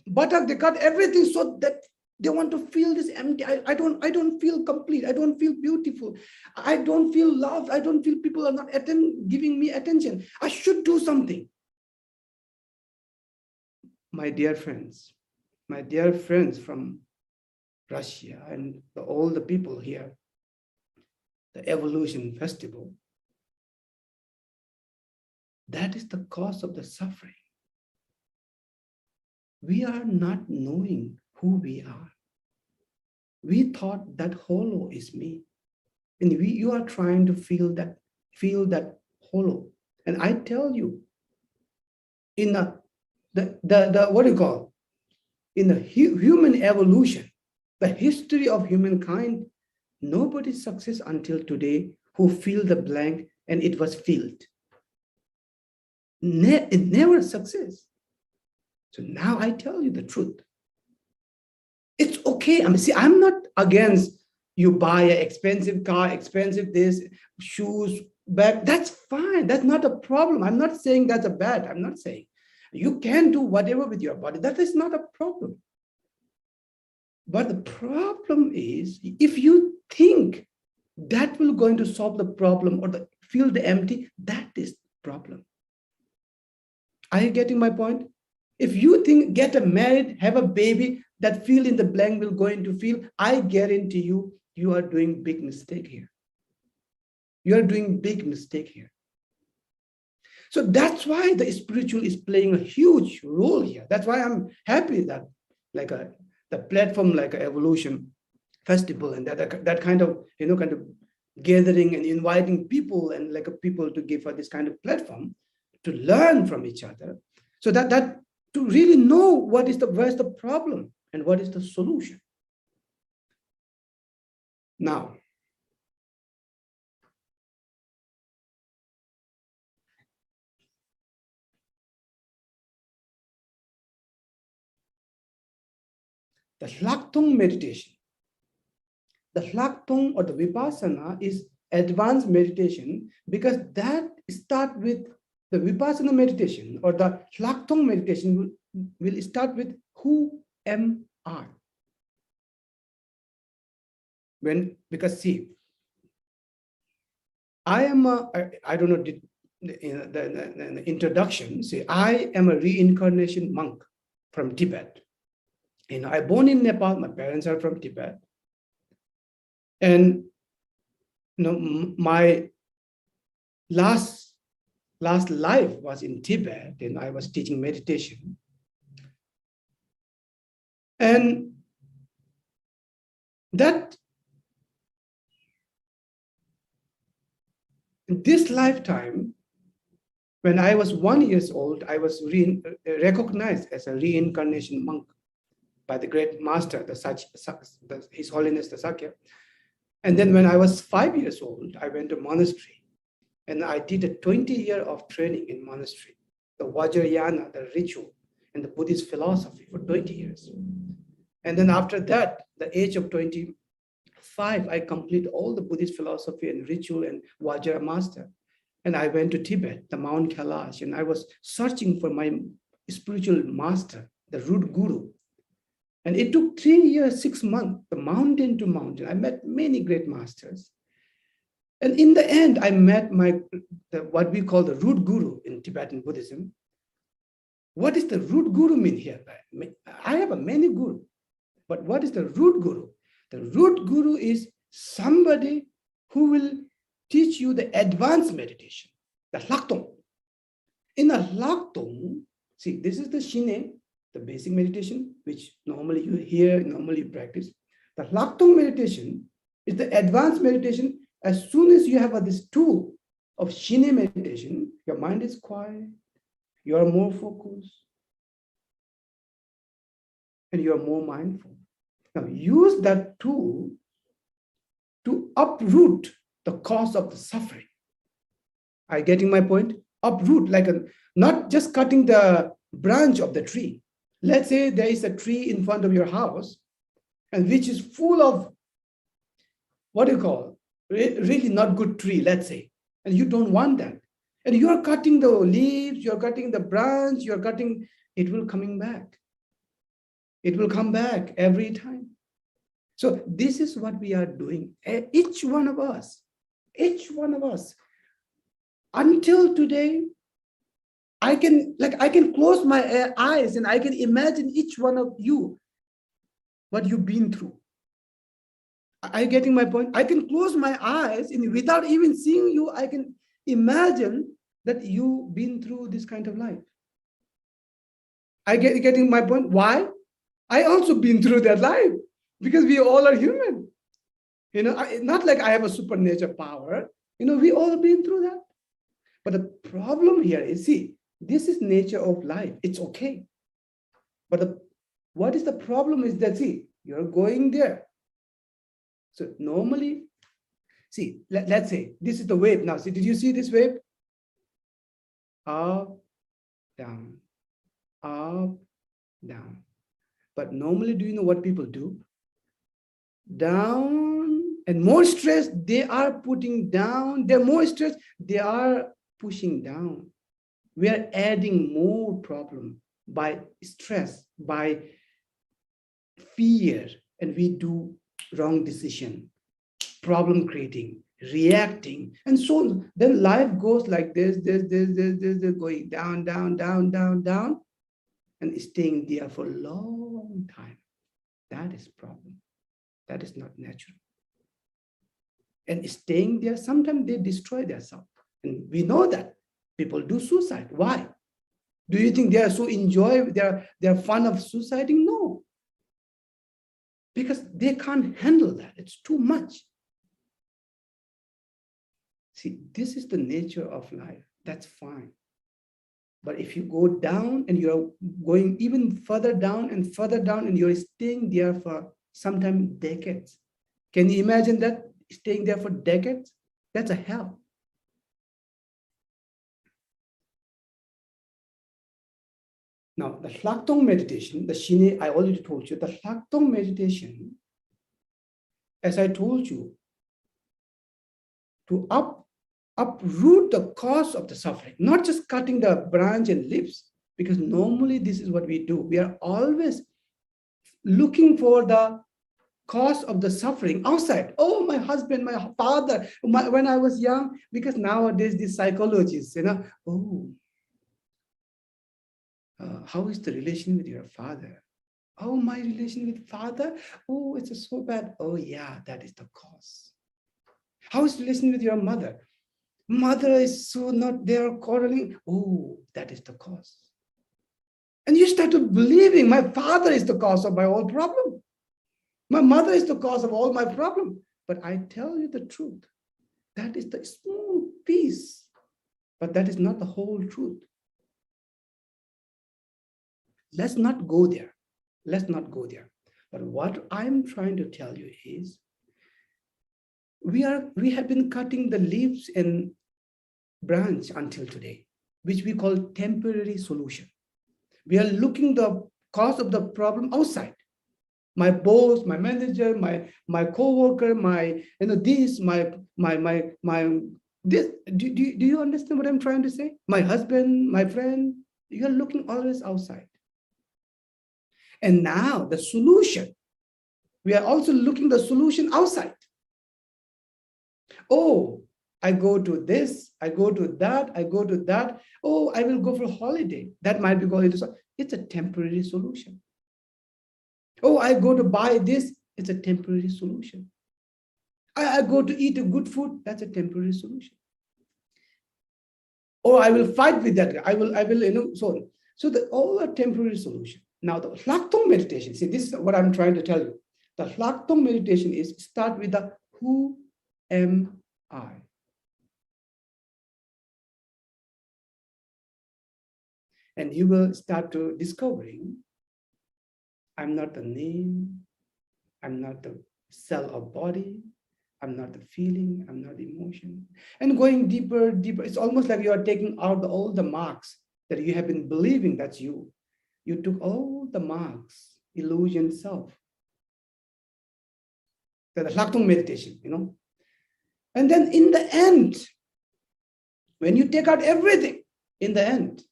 buttock, they cut everything so that they want to feel this empty. I don't feel complete. I don't feel beautiful. I don't feel loved. I don't feel people are not giving me attention. I should do something. My dear friends from Russia and all the people here, the Evolution Festival, that is the cause of the suffering. We are not knowing who we are. We thought that hollow is me. And you are trying to feel that hollow. And I tell you, in in the human evolution, the history of humankind, nobody success until today who filled the blank and it was filled. It never success. So now I tell you the truth. It's okay. I'm not against you buy an expensive car, expensive this, shoes, bag. That's fine. That's not a problem. I'm not saying that's a bad. I'm not saying. You can do whatever with your body. That is not a problem. But the problem is, if you think that will going to solve the problem or fill the empty, that is the problem. Are you getting my point? If you think get married, have a baby, that fill in the blank will going to fill, I guarantee you, you are doing big mistake here. You are doing big mistake here. So that's why the spiritual is playing a huge role here. That's why I'm happy that the platform like a Evolution Festival and that kind of gathering and inviting people and people to give this kind of platform to learn from each other, so that to really know where's the problem and what is the solution. Now, the Lactone meditation. The Lactone or the Vipassana is advanced meditation because that start with the Vipassana meditation or the Lactone meditation will start with who am I? Because see, I am I don't know the introduction, say I am a reincarnation monk from Tibet. I born in Nepal, my parents are from Tibet. And my last life was in Tibet, and I was teaching meditation. And that in this lifetime, When I was 1 year old, I was recognized as a reincarnation monk by the great master, His Holiness the Sakya. And then when I was 5 years old, I went to monastery and I did a 20 year of training in monastery, the Vajrayana, the ritual, and the Buddhist philosophy for 20 years. And then after that, the age of 25, I complete all the Buddhist philosophy and ritual and Vajra master. And I went to Tibet, the Mount Kailash, and I was searching for my spiritual master, the root guru. And it took 3 years, 6 months, the mountain to mountain. I met many great masters. And in the end, I met what we call the root guru in Tibetan Buddhism. What does the root guru mean here? I have many gurus, but what is the root guru? The root guru is somebody who will teach you the advanced meditation, the Lactone. In a Lactone, see, this is the Shine, the basic meditation, which normally you hear, normally you practice. The Lactone meditation is the advanced meditation. As soon as you have this tool of Shine meditation, your mind is quiet, you are more focused, and you are more mindful. Now use that tool to uproot the cause of the suffering. Are you getting my point? Uproot, not just cutting the branch of the tree. Let's say there is a tree in front of your house, and which is full of, really not good tree, let's say, and you don't want that. And you are cutting the leaves, you're cutting the branch, it will coming back. It will come back every time. So this is what we are doing. Each one of us, until today, I can close my eyes and I can imagine each one of you, what you've been through. Are you getting my point? I can close my eyes and without even seeing you, I can imagine that you've been through this kind of life. Are you getting my point? Why? I also been through that life because we all are human. Not like I have a supernatural power. We all been through that. But the problem here is, see, this is nature of life. It's okay. But what is the problem is that, see, you're going there. So normally, see, let's say this is the wave now. See, did you see this wave? Up, down, up, down. But normally, do you know what people do? Down, and more stress, they are putting down. They're more stressed, they are pushing down. We are adding more problem by stress, by fear, and we do wrong decision, problem creating, reacting, and so on. Then life goes like this, going down, down, down, down, down, and staying there for a long time. That is problem. That is not natural. And staying there, sometimes they destroy themselves. And we know that people do suicide. Why? Do you think they are so enjoy their fun of suiciding? No. Because they can't handle that. It's too much. See, this is the nature of life. That's fine. But if you go down and you're going even further down and you're staying there for sometimes decades. Can you imagine that? Staying there for decades? That's a hell. Now, the Lactone meditation, the Shine, I already told you, the Lactone meditation, as I told you, to uproot the cause of the suffering, not just cutting the branch and leaves, because normally this is what we do. We are always looking for the cause of the suffering outside. Oh, my husband, my father, when I was young, because nowadays these psychologists, how is the relation with your father? Oh, my relation with father? Oh, it's so bad. Oh, yeah, that is the cause. How is the relation with your mother? Mother is so not there quarreling. Oh, that is the cause. And you start to believing my father is the cause of my whole problem. My mother is the cause of all my problem. But I tell you the truth. That is the small piece but that is not the whole truth. Let's not go there. Let's not go there. But what I'm trying to tell you is, we have been cutting the leaves and branch until today, which we call temporary solution. We are looking the cause of the problem outside. My boss, my manager, my co-worker, this. Do you understand what I'm trying to say? My husband, my friend, you are looking always outside. And now the solution, we are also looking the solution outside. Oh, I go to this, I go to that, I go to that. Oh, I will go for a holiday. That might be going to, it's a temporary solution. Oh, I go to buy this, it's a temporary solution. I go to eat a good food, that's a temporary solution. Or I will fight with that guy, I will, so on. So all are temporary solution. Now the Lactone meditation, see, this is what I'm trying to tell you. The Lactone meditation is start with the who am I? And you will start to discovering, I'm not the name, I'm not the cell of body, I'm not the feeling, I'm not the emotion. And going deeper, deeper, it's almost like you are taking out all the marks that you have been believing that's you. You took all the marks, illusion, self. That's the Lactone meditation, And then in the end, when you take out everything, in the end,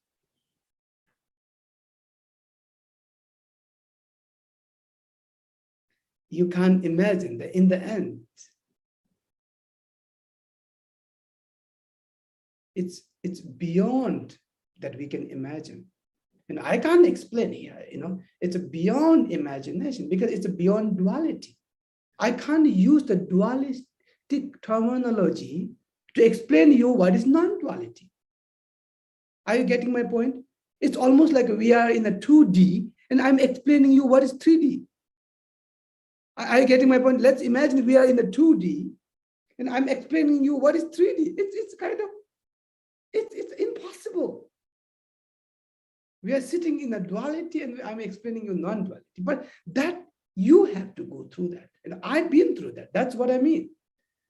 you can't imagine that in the end, it's beyond that we can imagine. And I can't explain here, it's a beyond imagination because it's a beyond duality. I can't use the dualistic terminology to explain to you what is non-duality. Are you getting my point? It's almost like we are in a 2D and I'm explaining you what is 3D. Are you getting my point? Let's imagine we are in a 2D and I'm explaining you what is 3D. It's impossible. We are sitting in a duality and I'm explaining you non-duality. But that you have to go through that. And I've been through that. That's what I mean.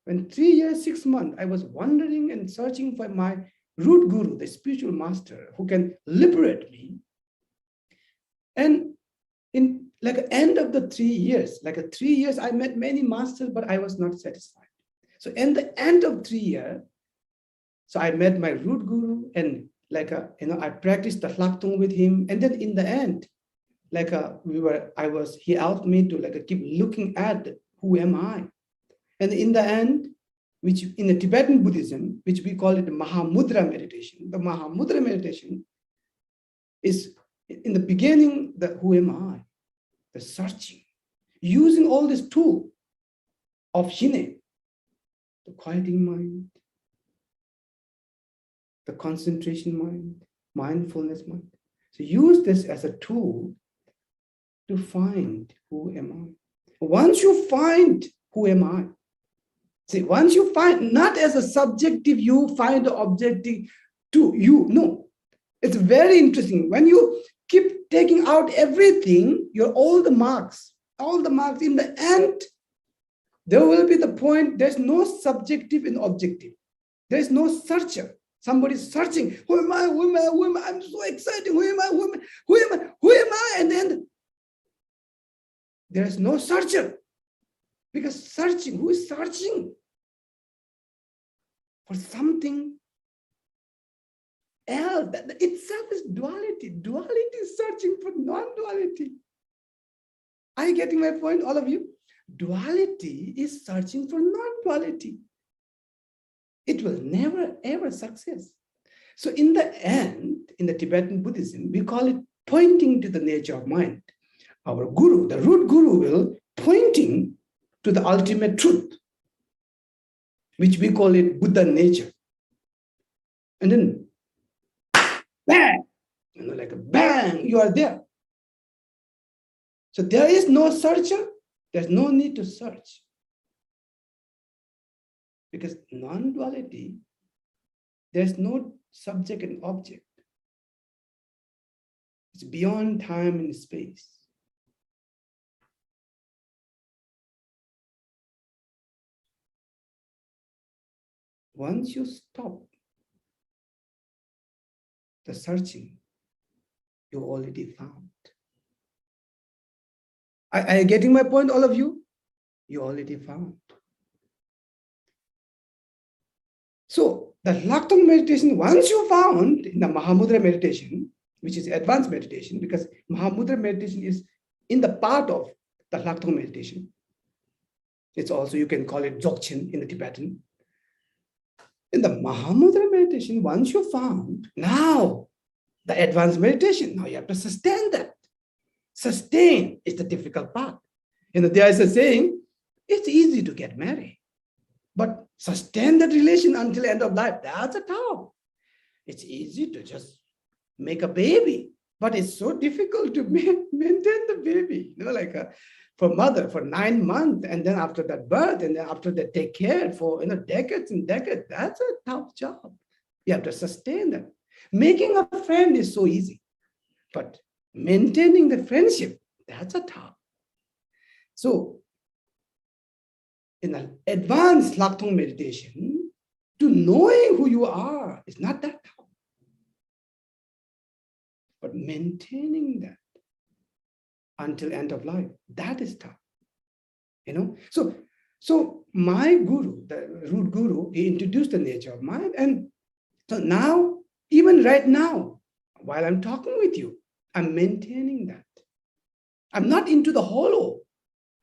When 3 years, 6 months, I was wandering and searching for my root guru, the spiritual master who can liberate me. And in like end of the 3 years, I met many masters, but I was not satisfied. So in the end of 3 years, so I met my root guru and I practiced the Lactone with him. And then in the end, he helped me to keep looking at who am I. And in the end, which in the Tibetan Buddhism, which we call it Mahamudra meditation, the Mahamudra meditation is in the beginning, the who am I, the searching, using all this tool of Shine, the quieting mind, the concentration mind, mindfulness mind. So use this as a tool to find who am I. Once you find who am I, see, once you find, not as a subjective, you find the objective to you. No, it's very interesting. When you keep taking out everything, all the marks, in the end, there will be the point, there's no subjective and objective. There's no searcher. Somebody's searching, who am I, who am I, who am I? I'm so excited, who am I, who am I, who am I, who am I? And then there's no searcher. Because searching, who is searching for something else? That itself is duality. Duality is searching for non-duality. Are you getting my point, all of you? Duality is searching for non-duality. It will never, ever success. So in the end, in the Tibetan Buddhism, we call it pointing to the nature of mind. Our guru, the root guru, will pointing to the ultimate truth, which we call it Buddha nature. And then, bang, like a bang, you are there. So there is no searcher, there's no need to search. Because non-duality, there's no subject and object. It's beyond time and space. Once you stop the searching, you already found. Are you getting my point, all of you? You already found. So the Lactone meditation, once you found in the Mahamudra meditation, which is advanced meditation, because Mahamudra meditation is in the part of the Lactone meditation. It's also, you can call it Dzogchen in the Tibetan. In the Mahamudra meditation, once you found, now the advanced meditation, now you have to sustain that. Sustain is the difficult part. There is a saying, it's easy to get married, but sustain that relation until end of life, that's a tough. It's easy to just make a baby, but it's so difficult to maintain the baby. For mother, for 9 months, and then after that birth, and then after that take care for decades and decades, that's a tough job. You have to sustain that. Making a friend is so easy, but maintaining the friendship, that's a tough. So in an advanced Lactone meditation, to knowing who you are is not that tough. But maintaining that until end of life, that is tough. So my guru, the root guru, he introduced the nature of mind. And so now, even right now, while I'm talking with you, I'm maintaining that. I'm not into the hollow.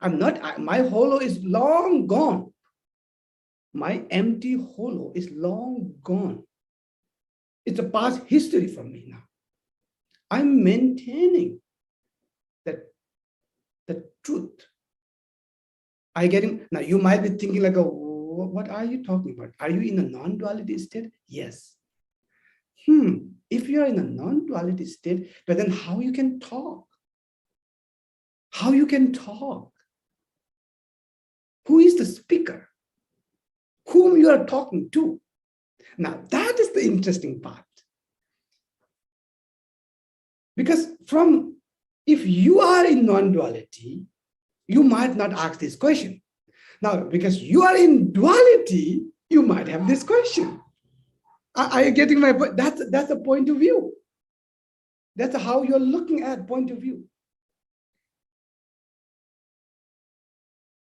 My hollow is long gone. My empty hollow is long gone. It's a past history for me now. I'm maintaining the truth. Now you might be thinking what are you talking about? Are you in a non-duality state? Yes. If you are in a non-duality state, but then how you can talk? How you can talk? Who is the speaker? Whom you are talking to? Now that is the interesting part. Because if you are in non-duality, you might not ask this question. Now, because you are in duality, you might have this question. Are you getting my point? That's a point of view. That's how you're looking at point of view.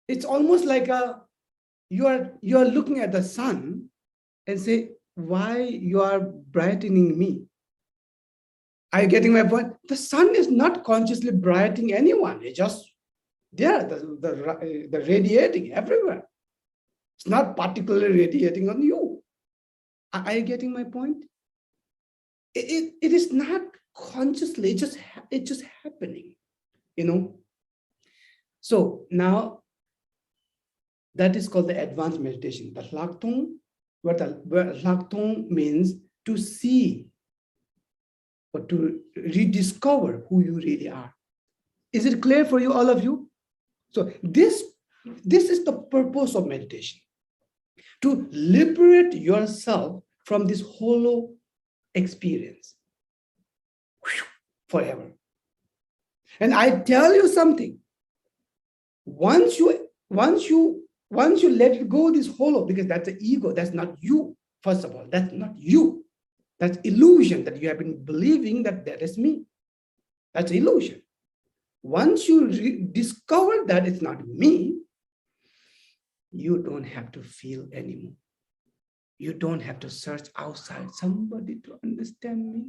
It's almost like you are looking at the sun and say, why you are brightening me? Are you getting my point? The sun is not consciously brightening anyone. It's just there, the radiating everywhere. It's not particularly radiating on you. Are you getting my point? It is not consciously, it's just happening, So now that is called the advanced meditation. The Lactone, where Lactone means to see or to rediscover who you really are. Is it clear for you, all of you? So this is the purpose of meditation, to liberate yourself from this hollow experience forever. And I tell you something, once you let it go, this hollow, because that's the ego, that's not you. First of all, that's not you. That's illusion that you have been believing that is me. That's illusion. Once you discover that it's not me, you don't have to feel anymore. You don't have to search outside somebody to understand me.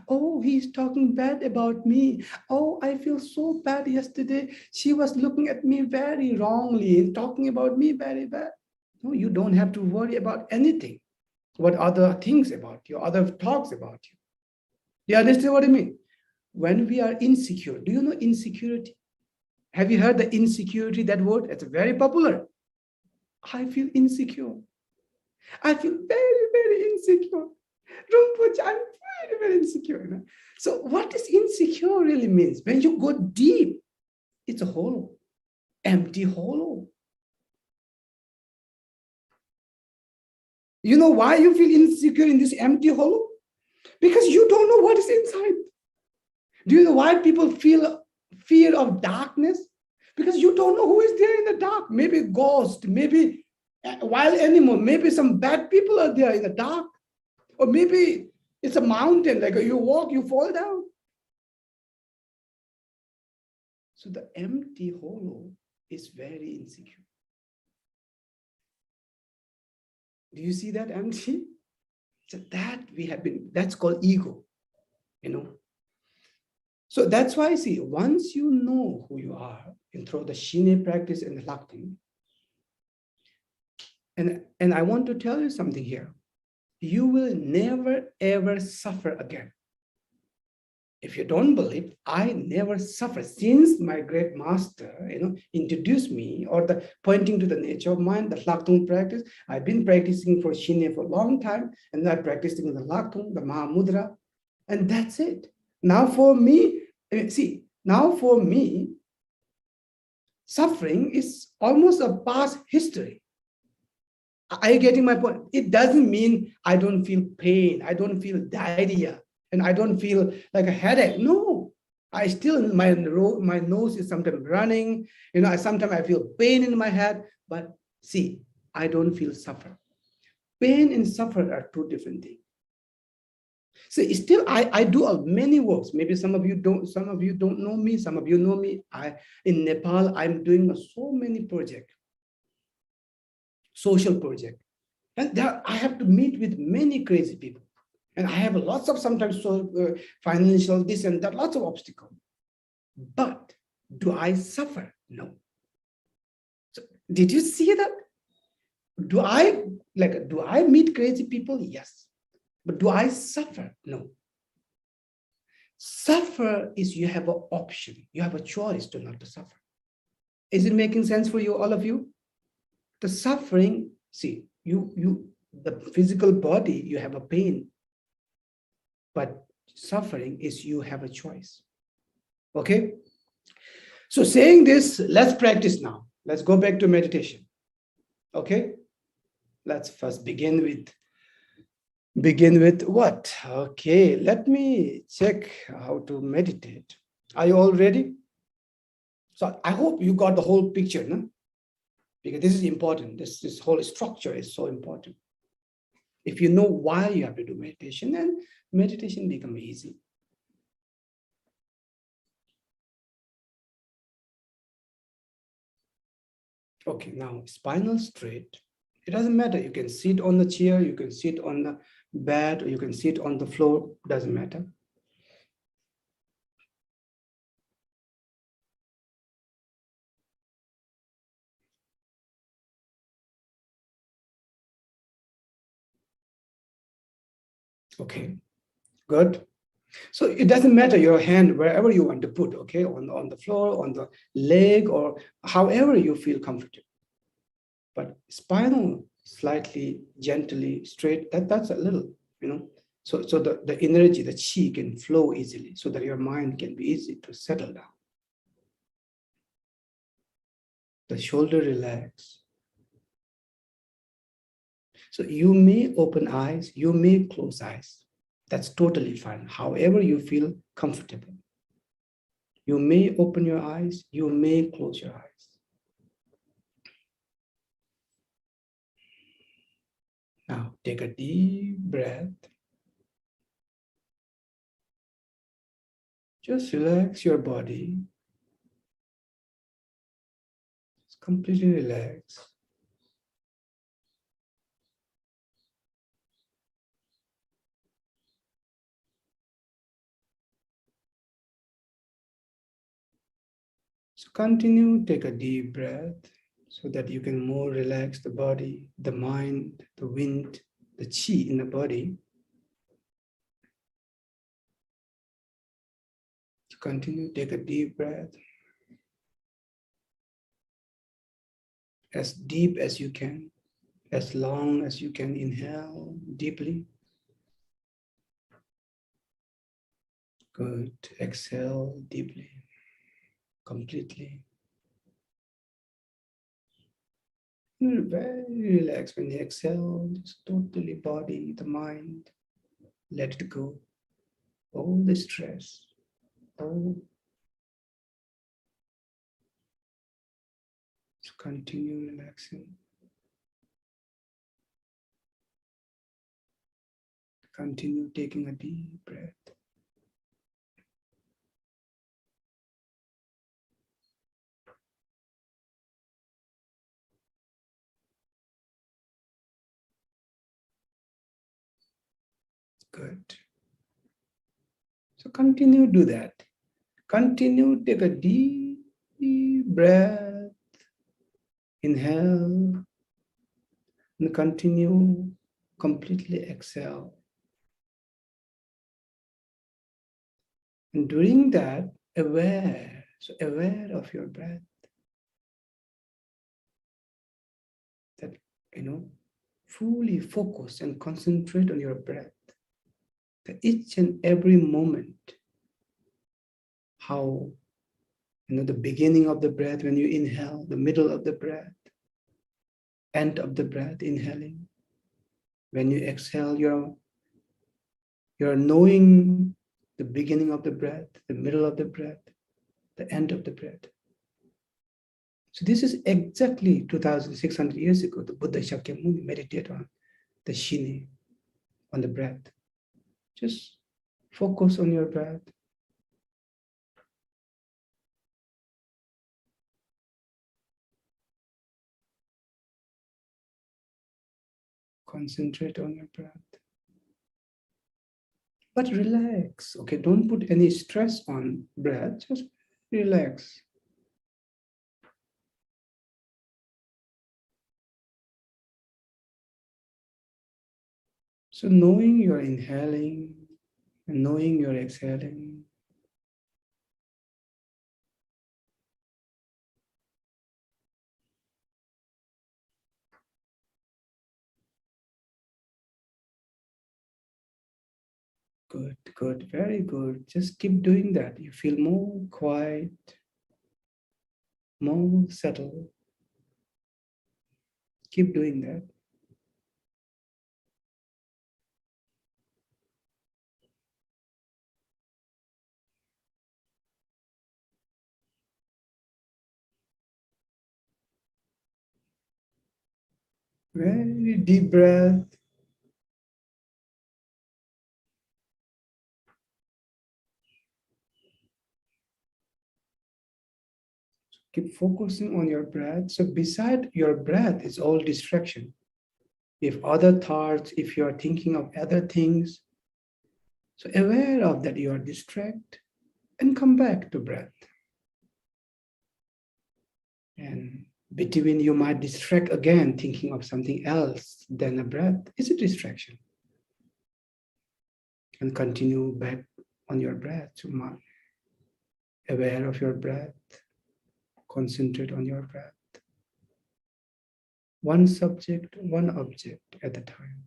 Oh, he's talking bad about me. Oh, I feel so bad yesterday. She was looking at me very wrongly and talking about me very bad. No, you don't have to worry about anything. What other things about you, other talks about you. Do you understand what I mean? When we are insecure, do you know insecurity? Have you heard the insecurity, that word? It's very popular. I feel insecure. I feel very, very insecure. Rinpoche, I'm very, very insecure. So what does insecure really means? When you go deep, it's a hollow, empty hollow. You know why you feel insecure in this empty hollow? Because you don't know what is inside. Do you know why people feel fear of darkness? Because you don't know who is there in the dark. Maybe a ghost, maybe a wild animal, maybe some bad people are there in the dark. Or maybe it's a mountain, like you walk, you fall down. So the empty hollow is very insecure. Do you see that empty? So that that's called ego, So that's why, see, once you know who you are, and through the Shine practice and the Lactone, and I want to tell you something here, you will never ever suffer again. If you don't believe, I never suffer since my great master, introduced me, or the pointing to the nature of mind, the Lactone practice. I've been practicing for Shine for a long time, and I'm practicing the Lactone, the Mahamudra, and that's it. Now for me, suffering is almost a past history. Are you getting my point? It doesn't mean I don't feel pain, I don't feel diarrhea, and I don't feel like a headache. No, I still, my nose is sometimes running. Sometimes I feel pain in my head, but see, I don't feel suffer. Pain and suffer are two different things. So still, I do many works. Maybe some of you don't know me, some of you know me. In Nepal, I'm doing so many projects, social projects. And there I have to meet with many crazy people. And I have lots of sometimes financial, this and that, lots of obstacles. But do I suffer? No. So did you see that? Do I meet crazy people? Yes. But do I suffer? No. Suffer is you have an option. You have a choice to not to suffer. Is it making sense for you, all of you? The suffering, see, the physical body, you have a pain. But suffering is you have a choice. Okay? So saying this, let's practice now. Let's go back to meditation. Okay? Let's first begin with what? Okay, let me check how to meditate. Are you all ready? So I hope you got the whole picture, no? Because this is important. This whole structure is so important. If you know why you have to do meditation, then meditation becomes easy. Okay, now spinal straight. It doesn't matter. You can sit on the chair, you can sit on the bed, or you can sit on the floor. Doesn't matter. Okay, good. So it doesn't matter your hand wherever you want to put, okay, on the floor, on the leg, or however you feel comfortable. But spinal, slightly, gently, straight, that's a little, So the energy, the chi can flow easily so that your mind can be easy to settle down. The shoulder relax. So you may open eyes, you may close eyes. That's totally fine. However you feel comfortable. You may open your eyes, you may close your eyes. Now take a deep breath. Just relax your body. Just completely relax. So continue, take a deep breath so that you can more relax the body, the mind, the wind, the chi in the body. So continue, take a deep breath. As deep as you can, as long as you can inhale deeply. Good, exhale deeply, completely. You're very relaxed when you exhale, just totally body, the mind, let it go. All the stress, all. So continue relaxing. Continue taking a deep breath. Good. So continue do that. Continue take a deep breath. Inhale and continue completely exhale. And during that, aware of your breath. That, fully focus and concentrate on your breath. That each and every moment, how, the beginning of the breath when you inhale, the middle of the breath, end of the breath, inhaling. When you exhale, you're knowing the beginning of the breath, the middle of the breath, the end of the breath. So this is exactly 2,600 years ago, the Buddha Shakyamuni meditated on the shine, on the breath. Just focus on your breath. Concentrate on your breath. But relax, okay? Don't put any stress on breath, just relax. So knowing you're inhaling and knowing you're exhaling. Good, good, very good. Just keep doing that. You feel more quiet, more settled. Keep doing that. Very deep breath. Keep focusing on your breath. So beside your breath is all distraction. If other thoughts, if you are thinking of other things, so aware of that you are distracted and come back to breath. And between you might distract again, thinking of something else than a breath. It's a distraction. And continue back on your breath. So aware of your breath. Concentrate on your breath. One subject, one object at a time.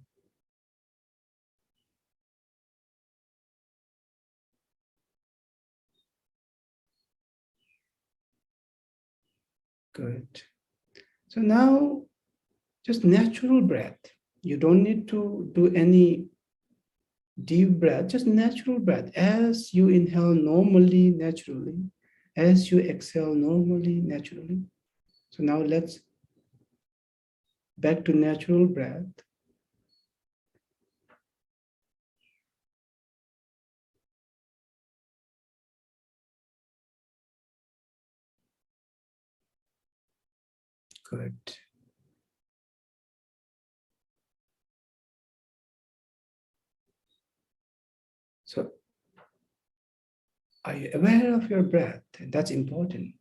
Good. So now, just natural breath. You don't need to do any deep breath, just natural breath. As you inhale normally, naturally, as you exhale normally, naturally. So now let's back to natural breath. Good. So are you aware of your breath? That's important.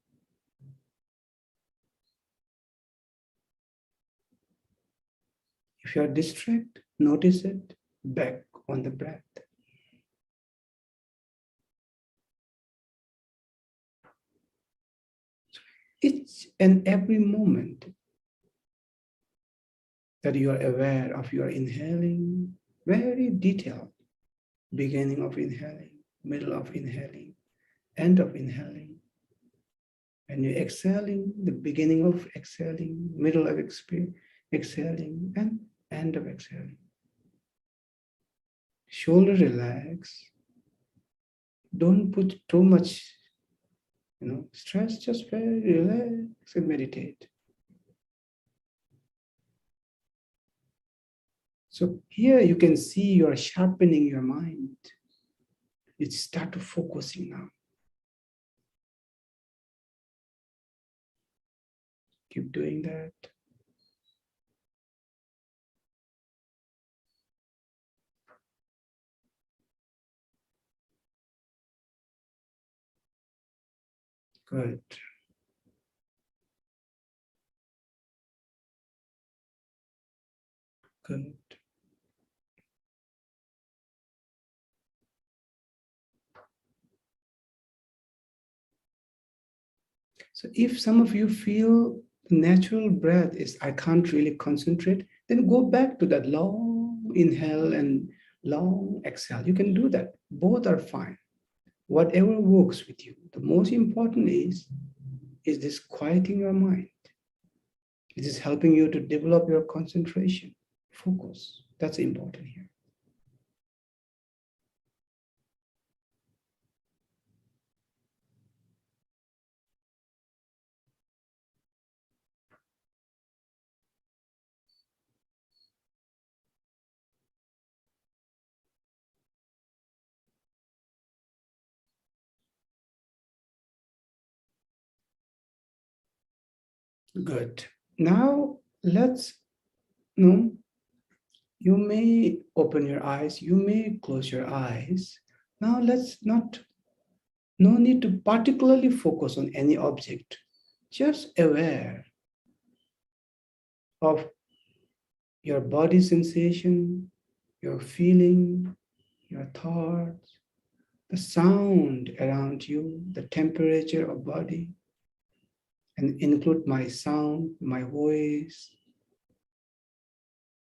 If you are distracted, notice it, back on the breath. Each and every moment that you are aware of your inhaling, very detailed, beginning of inhaling, middle of inhaling, end of inhaling. When you're exhaling, the beginning of exhaling, middle of exhaling, and end of exhaling. shoulder relax. Don't put too much, stress, just very relax and meditate. So here you can see you are sharpening your mind. You start to focusing now. Keep doing that. Good. Good. So if some of you feel the natural breath is, I can't really concentrate, then go back to that long inhale and long exhale. You can do that. Both are fine. Whatever works with you. The most important is this quieting your mind. It is helping you to develop your concentration, focus. That's important here. Good. Now let's, you may open your eyes, you may close your eyes. Now no need to particularly focus on any object, just aware of your body sensation, your feeling, your thoughts, the sound around you, the temperature of body, and include my sound, my voice.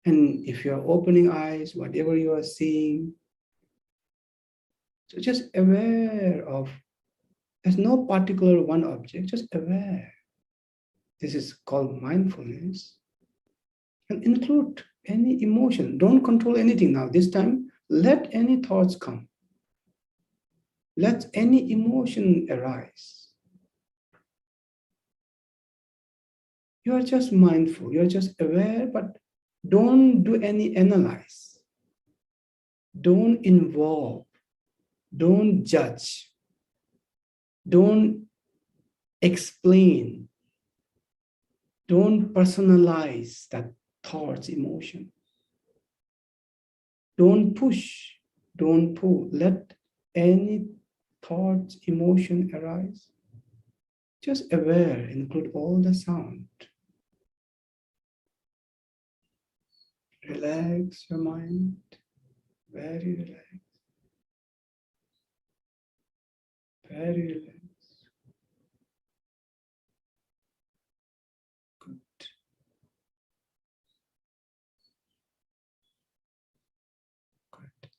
And if you're opening eyes, whatever you are seeing, so just aware of, there's no particular one object, just aware. This is called mindfulness. And include any emotion. Don't control anything now. This time, let any thoughts come. Let any emotion arise. You are just mindful. You're just aware, but don't do any analyze. Don't involve. Don't judge. Don't explain. Don't personalize that thoughts, emotion. Don't push. Don't pull. Let any thoughts, emotion arise. Just aware, include all the sound. Relax your mind. Very relaxed. Very relaxed. Good. Good.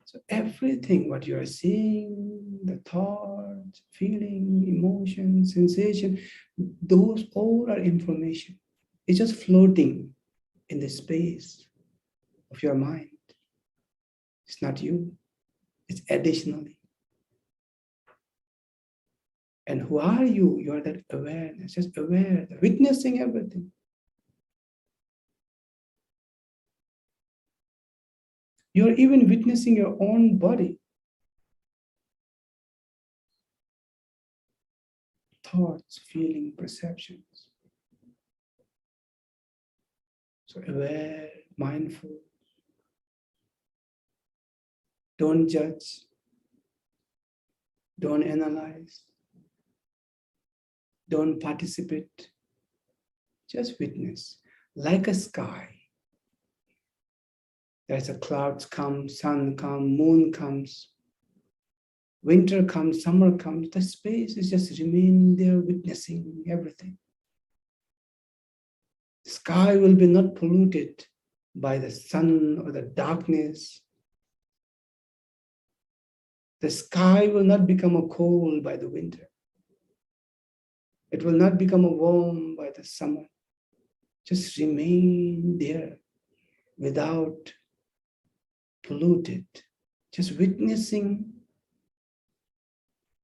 So everything what you are seeing, the thoughts, feeling, emotion, sensation, those all are information. It's just floating in the space of your mind. It's not you. It's additionally. And who are you? You are that awareness, just aware, witnessing everything. You are even witnessing your own body. Thoughts, feeling, perceptions. So aware, mindful. Don't judge. Don't analyze. Don't participate. Just witness. Like a sky. There's a clouds come, sun come, moon comes. Winter comes, summer comes. The space is just remaining there, witnessing everything. The sky will be not polluted by the sun or the darkness. The sky will not become a cold by the winter. It will not become a warm by the summer. Just remain there without polluted just witnessing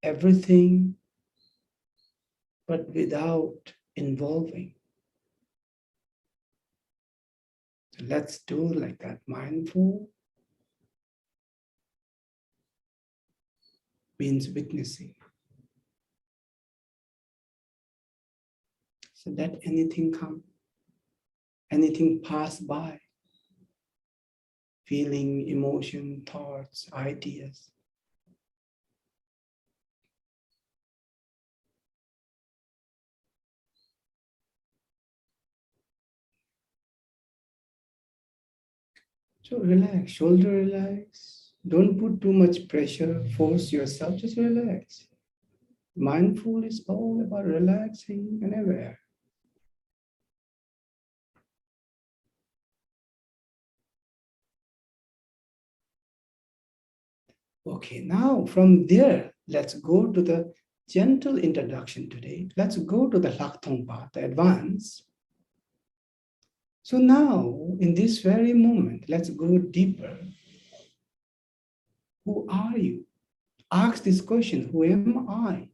everything, but without involving. So let's do like that. Mindful means witnessing. So let anything come, anything pass by. Feeling, emotion, thoughts, ideas. So relax, shoulder relax. Don't put too much pressure, force yourself, just relax. Mindful is all about relaxing and aware. Okay, now from there, let's go to the gentle introduction today. Let's go to the Lactone part, the advance. So now, in this very moment, let's go deeper. Who are you? Ask this question, who am I?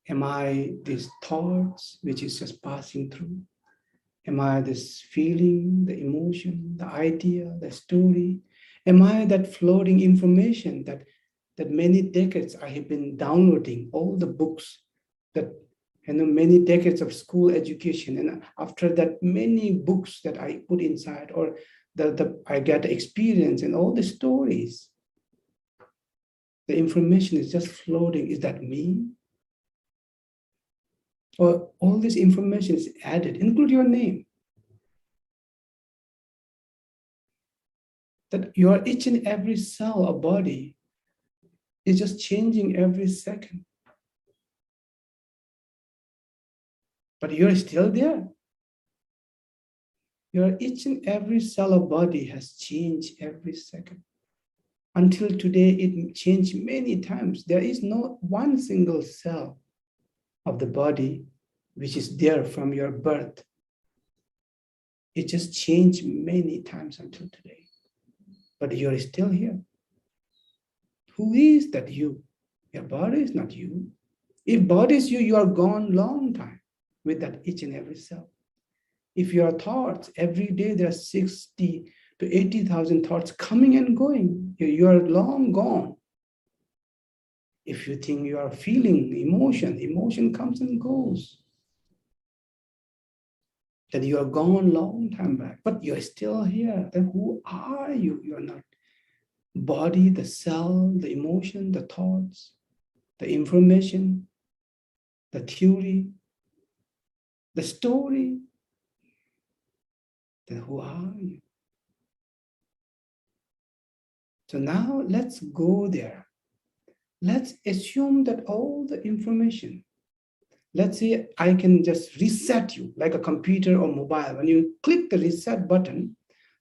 Am I these thoughts which is just passing through? Am I this feeling, the emotion, the idea, the story? Am I that floating information that many decades I have been downloading, all the books that, many decades of school education, and after that, many books that I put inside, or I get experience and all the stories. The information is just floating. Is that me? Or all this information is added, include your name. That your each and every cell of body is just changing every second. But you're still there. Your each and every cell of body has changed every second. Until today, it changed many times. There is no one single cell of the body which is there from your birth. It just changed many times until today. But you're still here. Who is that you? Your body is not you. If body is you, you are gone long time with that each and every cell. If your thoughts, every day there are 60 to 80,000 thoughts coming and going, you are long gone. If you think you are feeling emotion comes and goes. Then you are gone long time back, but you're still here. Then who are you? You're not body, the cell, the emotion, the thoughts, the information, the theory, the story. Then who are you? So now let's go there. Let's assume that all the information, let's say I can just reset you like a computer or mobile. When you click the reset button,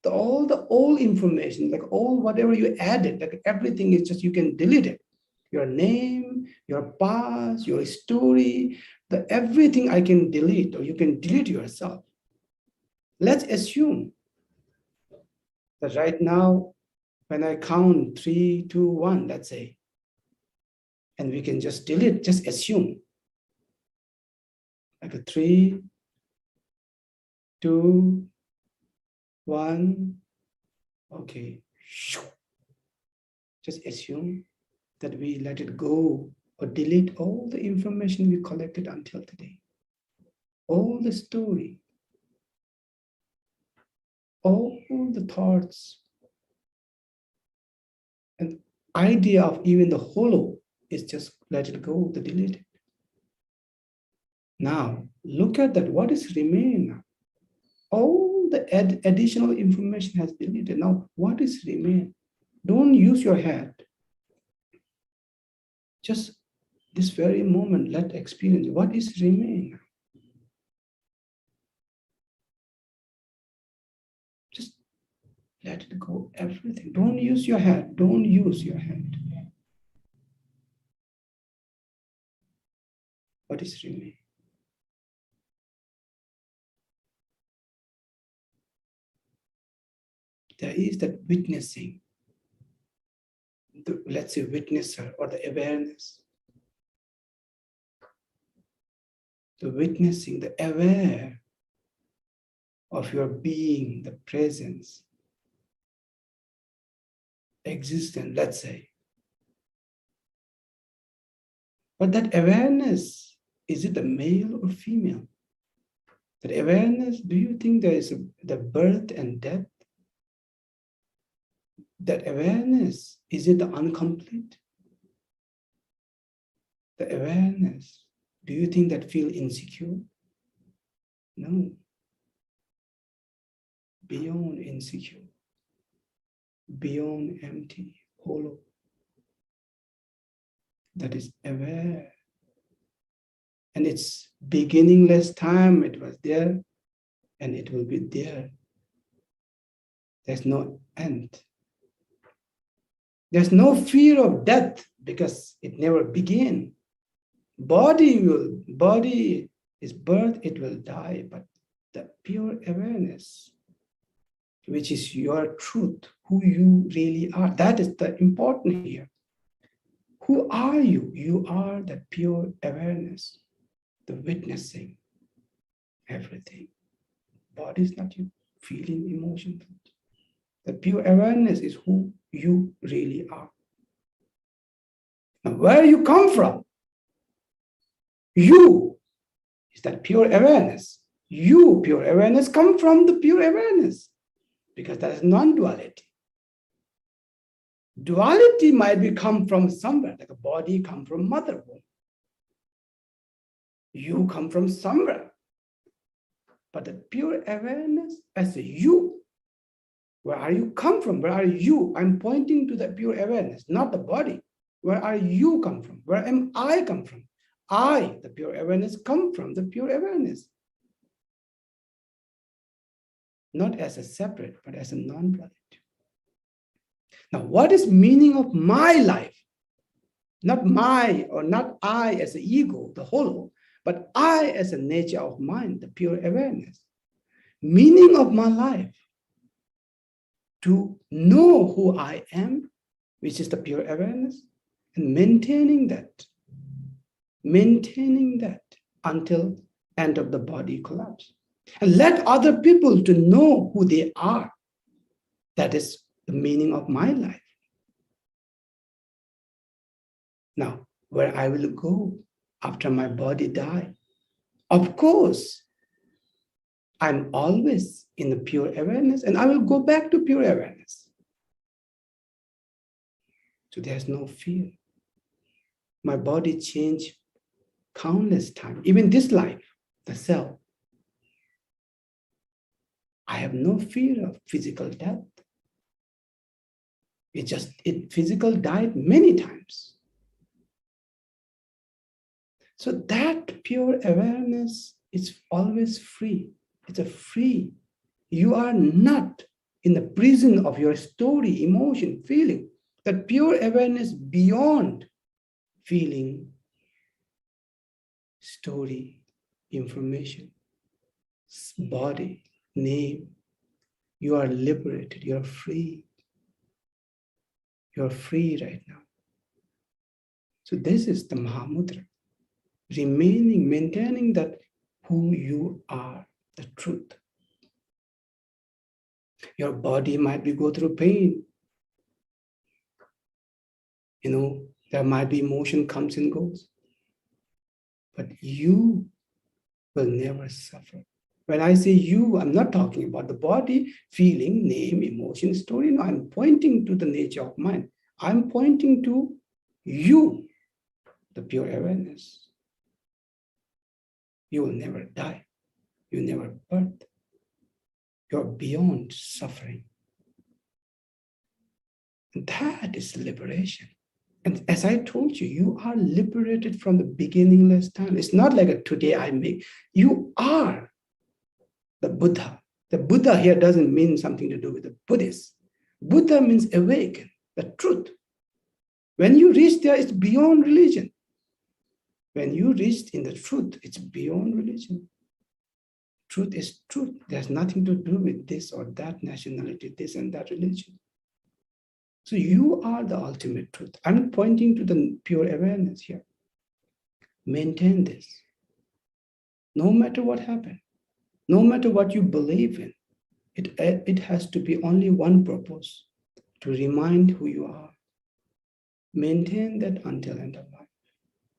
all the old information, like all whatever you added, like everything is just, you can delete it. Your name, your past, your story, everything I can delete, or you can delete yourself. Let's assume that right now, when I count 3, 2, 1, let's say, and we can just delete, just assume. Like a 3, 2, 1, okay. Just assume that we let it go or delete all the information we collected until today. All the story, all the thoughts, and idea of even the hollow is just let it go, the delete it. Now, look at that. What is remaining now? All the additional information has deleted. Now, what is remain? Don't use your head. Just this very moment, let experience what is remain. Just let it go, everything. Don't use your head. Don't use your head. What is remain? there is that witnessing, let's say witnesser or the awareness. The witnessing, the aware of your being, the presence, existence, let's say. But that awareness, is it a male or female? That awareness, do you think there is the birth and death? That awareness, is it the incomplete? The awareness, do you think that feel insecure? No. Beyond insecure, beyond empty, hollow. That is aware. And it's beginningless time, it was there, and it will be there. There's no end. There's no fear of death because it never began. Body is birth, it will die, but the pure awareness, which is your truth, who you really are, that is the important here. Who are you? You are the pure awareness, the witnessing everything. Body is not you, feeling, emotion. The pure awareness is who you really are. Now, where you come from, you is that pure awareness. You, pure awareness, come from the pure awareness because that is non-duality. Duality might be come from somewhere, like a body come from mother womb. You come from somewhere. But the pure awareness as a you, where are you come from? Where are you? I'm pointing to the pure awareness, not the body. Where are you come from? Where am I come from? I, the pure awareness, come from the pure awareness. Not as a separate, but as a non-duality. Now, what is meaning of my life? Not my or not I as an ego, the hollow, but I as a nature of mind, the pure awareness. Meaning of my life, to know who I am, which is the pure awareness, and maintaining that until end of the body collapse. And let other people to know who they are. That is the meaning of my life. Now, where I will go after my body die, of course, I'm always in the pure awareness and I will go back to pure awareness. So there's no fear. My body changed countless times, even this life, the cell. I have no fear of physical death. Physical died many times. So that pure awareness is always free. It's a free. You are not in the prison of your story, emotion, feeling. That pure awareness beyond feeling, story, information, body, name. You are liberated. You are free. You are free right now. So this is the Mahamudra. Remaining, maintaining that who you are, the truth. Your body might be go through pain. There might be emotion comes and goes. But you will never suffer. When I say you, I'm not talking about the body, feeling, name, emotion, story. No, I'm pointing to the nature of mind. I'm pointing to you, the pure awareness. You will never die. You never birth. You're beyond suffering. And that is liberation. And as I told you, you are liberated from the beginningless time. It's not like a today I make. You are the Buddha. The Buddha here doesn't mean something to do with the Buddhist. Buddha means awaken, the truth. When you reach there, it's beyond religion. When you reach in the truth, it's beyond religion. Truth is truth. There's nothing to do with this or that nationality, this and that religion. So you are the ultimate truth. I'm pointing to the pure awareness here. Maintain this. No matter what happened, no matter what you believe in, it has to be only one purpose, to remind who you are. Maintain that until end of life.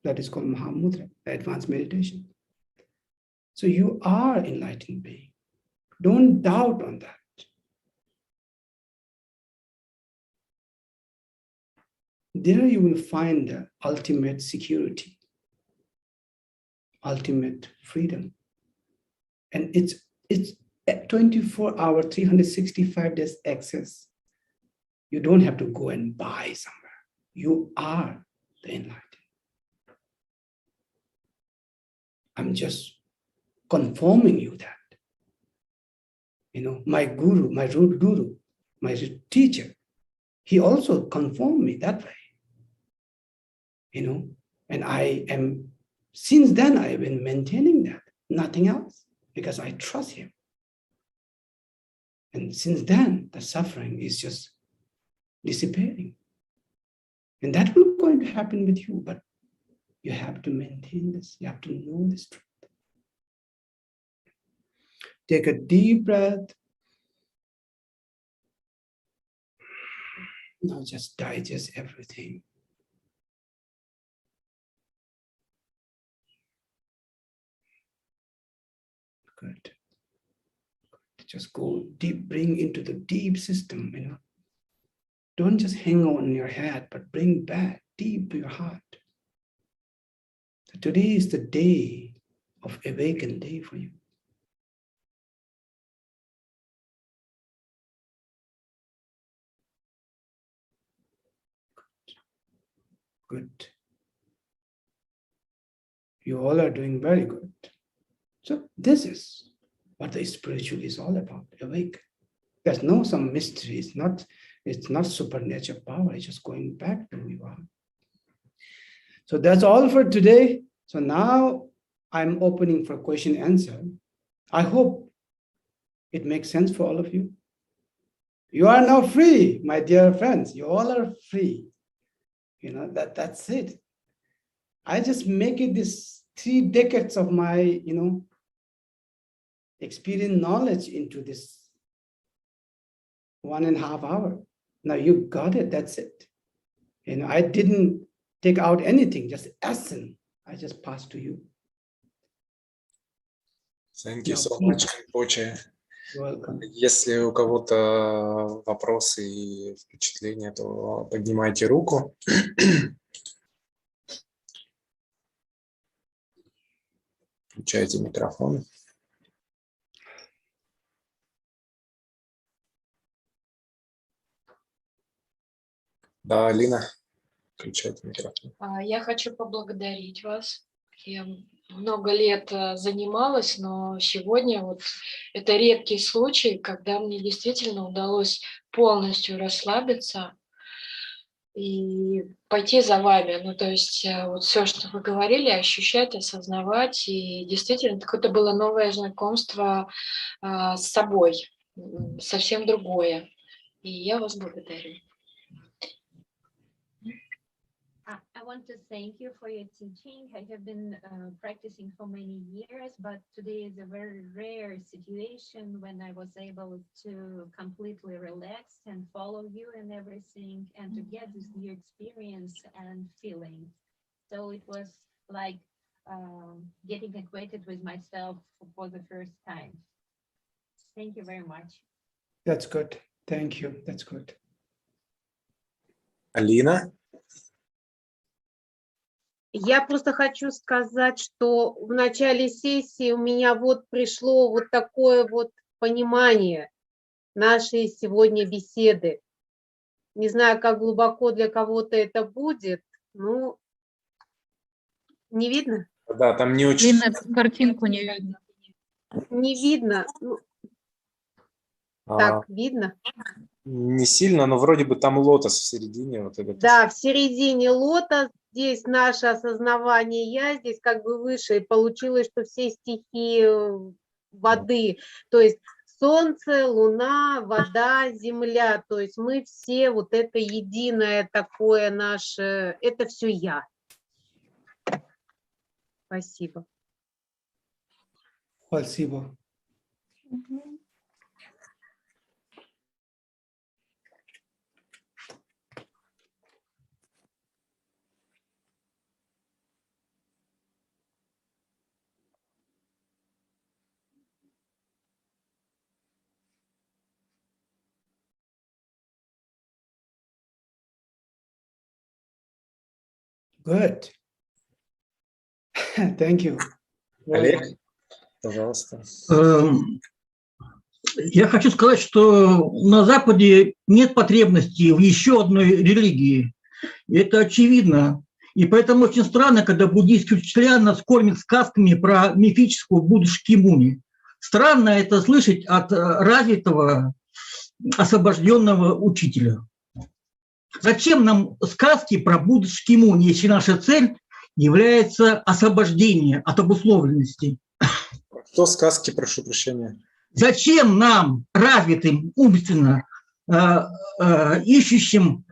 That is called Mahamudra, advanced meditation. So you are enlightened being. Don't doubt on that. There you will find the ultimate security, ultimate freedom. And it's 24-hour, 365 days access. You don't have to go and buy somewhere. You are the enlightened. I'm just confirming you that. My guru, my root guru, my teacher, he also confirmed me that way. And I am, since then I have been maintaining that, nothing else, because I trust him. And since then, the suffering is just dissipating. And that will going to happen with you, but you have to maintain this. You have to know this truth. Take a deep breath. Now just digest everything. Good. Just go deep, bring into the deep system, Don't just hang on your head, but bring back deep to your heart. Today is the day of awakened day for you. Good. You all are doing very good. So this is what the spiritual is all about, awake. There's no some mystery. It's not supernatural power. It's just going back to who you are. So that's all for today. So now I'm opening for question and answer. I hope it makes sense for all of you. You are now free, my dear friends. You all are free. That's it. I just make it this 3 decades of my, experience knowledge into this 1.5 hours. Now you got it, that's it. I didn't take out anything, just essence. I just passed to you. Thank you so much, Rinpoche. You're welcome. Если у кого-то вопросы и впечатления, то поднимайте руку. Включайте микрофон. Да, Алина, включайте микрофон. Я хочу поблагодарить вас. Я много лет занималась, но сегодня это редкий случай, когда мне действительно удалось полностью расслабиться и пойти за вами. То есть все, что вы говорили, ощущать, осознавать. И действительно, это было новое знакомство с собой, совсем другое. И я вас благодарю. I want to thank you for your teaching. I have been practicing for many years, but today is a very rare situation when I was able to completely relax and follow you and everything and to get this new experience and feeling. So it was like getting acquainted with myself for the first time. Thank you very much. That's good. Thank you. That's good. Алина? Я просто хочу сказать, что в начале сессии у меня пришло такое понимание нашей сегодня беседы. Не знаю, как глубоко для кого-то это будет, но не видно? Да, там не очень... Видно, картинку не видно. Не видно. Так, видно? Не сильно, но вроде бы там лотос в середине. Да, в середине лотос. Здесь наше осознавание «я», здесь выше. И получилось, что все стихи воды. То есть солнце, луна, вода, земля. То есть мы все вот это единое такое наше, это все я. Спасибо. Спасибо. Good. Thank you. Олег, пожалуйста. Я хочу сказать, что на Западе нет потребности в еще одной религии. И это очевидно. И поэтому очень странно, когда буддийские учителя нас кормят сказками про мифическую Будду Шакьямуни. Странно это слышать от развитого, освобожденного учителя. Зачем нам сказки про Будду Шакьямуни, если наша цель является освобождение от обусловленности? Что сказки, прошу прощения? Зачем нам, развитым умственно, ищущим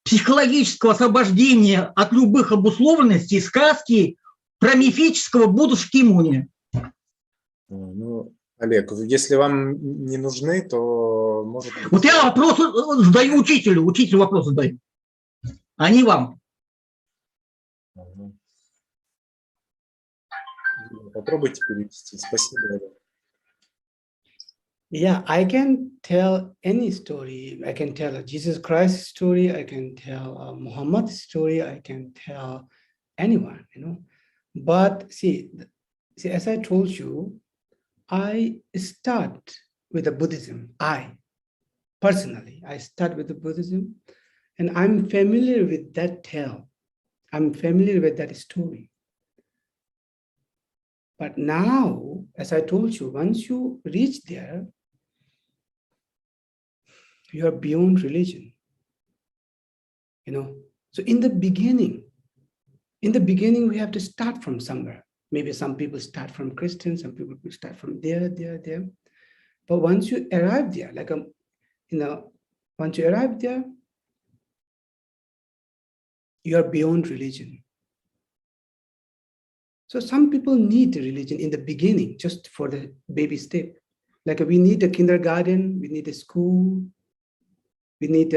психологического освобождения от любых обусловленностей, сказки про мифического Будду Шакьямуни? Ну, Олег, если вам не нужны, то может быть... Вот я вопрос задаю учителю вопрос задаю, а не вам. Попробуйте перевести. Спасибо, Олег. Yeah, I can tell any story. I can tell a Jesus Christ story. I can tell a Muhammad story. I can tell anyone, But see, as I told you, I start with the Buddhism. I start with the Buddhism, and I'm familiar with that tale. I'm familiar with that story. But now, as I told you, once you reach there, you are beyond religion. So in the beginning, we have to start from somewhere. Maybe some people start from Christian, some people start from there. But once you arrive there, once you arrive there, you are beyond religion. So some people need religion in the beginning, just for the baby step. Like we need a kindergarten, we need a school, we need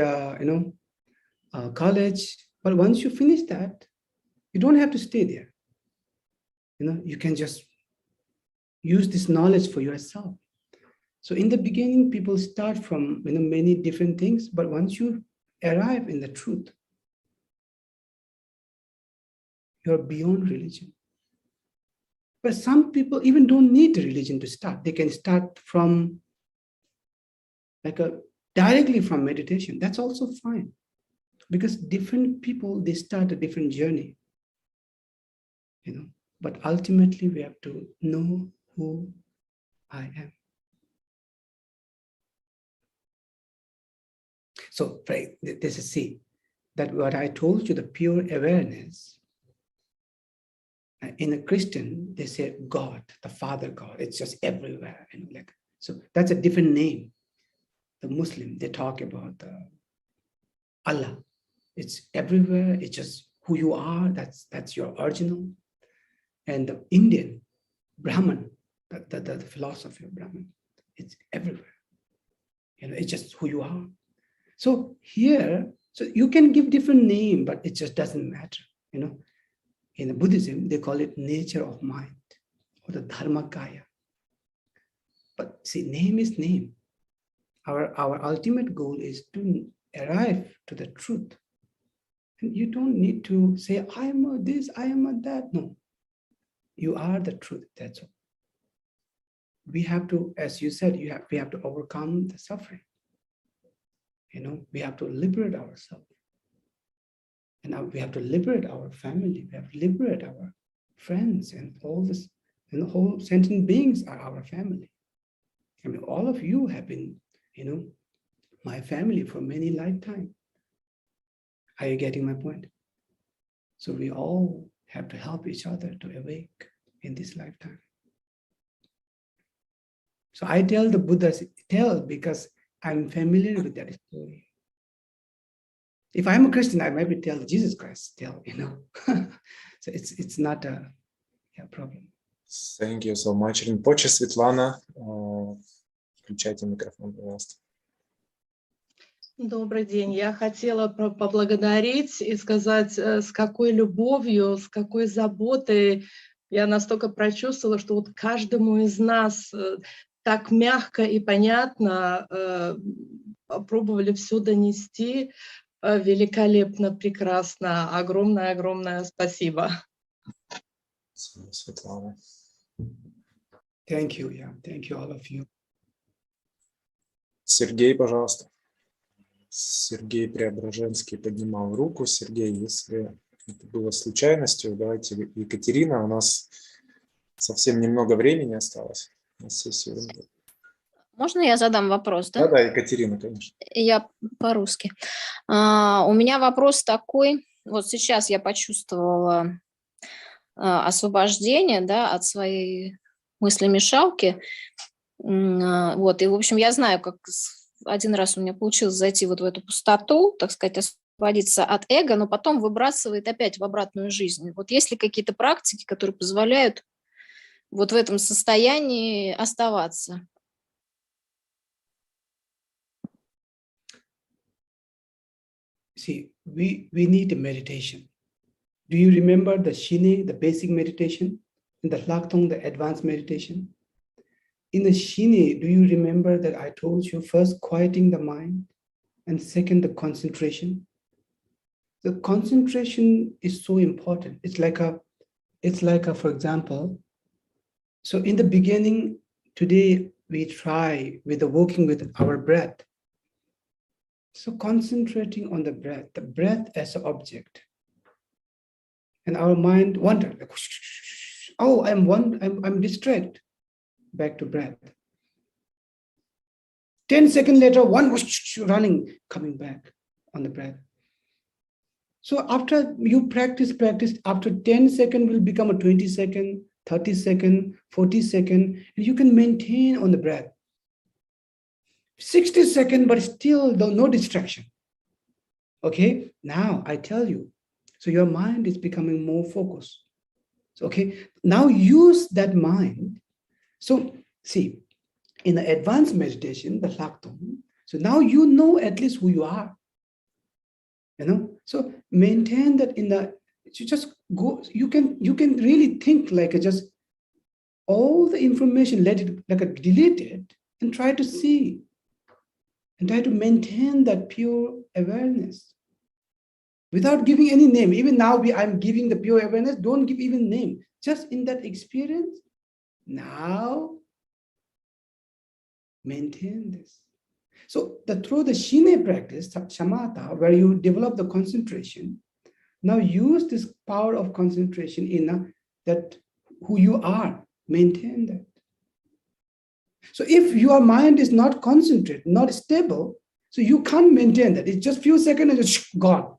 college. But once you finish that, you don't have to stay there. You can just use this knowledge for yourself. So in the beginning, people start from many different things, but once you arrive in the truth, you're beyond religion. But some people even don't need a religion to start. They can start from directly from meditation. That's also fine. Because different people, they start a different journey. But ultimately we have to know who I am. So this is that what I told you, the pure awareness. In a Christian, they say God, the Father God. It's just everywhere. So that's a different name. The Muslim, they talk about Allah. It's everywhere. It's just who you are. That's your original. And the Indian, Brahman, the philosophy of Brahman, it's everywhere. It's just who you are. So here, so you can give different name, but it just doesn't matter. In the Buddhism, they call it nature of mind, or the dharmakaya. But see, name is name. Our ultimate goal is to arrive to the truth. And you don't need to say, I am a this, I am a that. No, you are the truth, that's all. We have to, as you said, we have to overcome the suffering. We have to liberate ourselves. And we have to liberate our family. We have to liberate our friends and all this. And the whole sentient beings are our family. All of you have been, my family for many lifetimes. Are you getting my point? So we all have to help each other to awake in this lifetime. So I tell the Buddha's tell because I'm familiar with that story. If I'm a Christian, I maybe tell Jesus Christ tell, you know. So it's not a problem. Thank you so much, Rinpoche. Светлана, включайте микрофон, пожалуйста. Добрый день. Я хотела поблагодарить и сказать, с какой любовью, с какой заботой я настолько прочувствовала, что вот каждому из нас так мягко и понятно попробовали все донести. Великолепно, прекрасно. Огромное спасибо. Светлана. Thank you, yeah. Thank you, all of you. Сергей, пожалуйста. Сергей Преображенский поднимал руку. Сергей, если это было случайностью, давайте Екатерина. У нас совсем немного времени осталось на сессию. Можно я задам вопрос, да? Да, Екатерина, конечно. Я по-русски. У меня вопрос такой. Вот сейчас я почувствовала освобождение, да, от своей мыслемешалки. Вот, и, в общем, я знаю, как один раз у меня получилось зайти вот в эту пустоту, так сказать, освободиться от эго, но потом выбрасывает опять в обратную жизнь. Вот есть ли какие-то практики, которые позволяют вот в этом состоянии оставаться? See, we need a meditation. Do you remember the Shine, the basic meditation, and the Lactone, the advanced meditation? In the Shine, do you remember that I told you first quieting the mind, and second the concentration? The concentration is so important. It's like a, for example, so in the beginning, today we try with the working with our breath. So concentrating on the breath as an object. And our mind wanders, like, oh, I'm distracted. Back to breath. 10 seconds later, one was running, coming back on the breath. So after you practice, after 10 seconds will become a 20 second, 30 second, 40 second, and you can maintain on the breath. 60 seconds, but still no distraction. Okay, now I tell you, so your mind is becoming more focused. So, okay, now use that mind. So see, in the advanced meditation, the Lactone, so now you know at least who you are. You know, so maintain that in the, you just go, you can really think like just all the information, let it like delete it and try to see. And try to maintain that pure awareness without giving any name. Even now I'm giving the pure awareness, don't give even name. Just in that experience, now maintain this. So through the Shine practice, shamatha, where you develop the concentration, now use this power of concentration in that who you are, maintain that. So if your mind is not concentrated, not stable, so you can't maintain that. It's just few seconds and it's gone.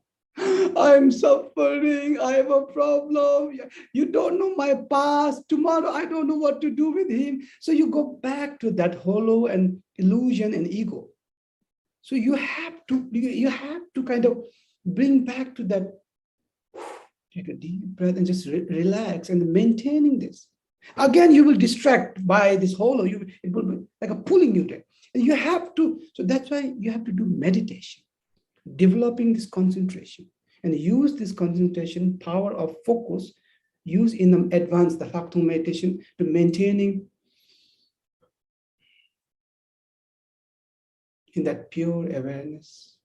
I'm suffering, I have a problem. You don't know my past. Tomorrow, I don't know what to do with him. So you go back to that hollow and illusion and ego. So you have to kind of bring back to that, take a deep breath and just relax and maintaining this. Again, you will distract by this hollow. It will be like a pulling you there. And you have to, so that's why you have to do meditation, developing this concentration and use this concentration power of focus, use in the advanced, the Lactone meditation to maintaining in that pure awareness.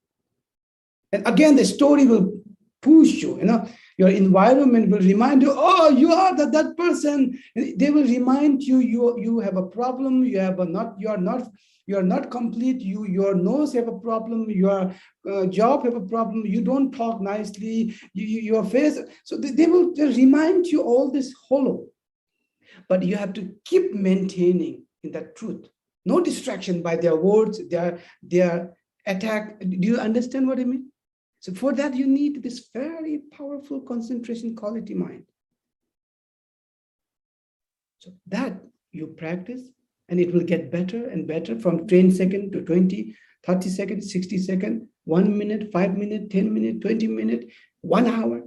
And again, the story will push you, your environment will remind you, oh, you are that person. They will remind you, you have a problem, you are not complete, your nose have a problem, your job have a problem, you don't talk nicely, your face. So they will remind you all this hollow. But you have to keep maintaining in that truth. No distraction by their words, their attack. Do you understand what I mean? So for that, you need this very powerful concentration quality mind. So that you practice And it will get better and better from 10 seconds to 20, 30 seconds, 60 seconds, 1 minute, 5 minutes, 10 minutes, 20 minutes, 1 hour.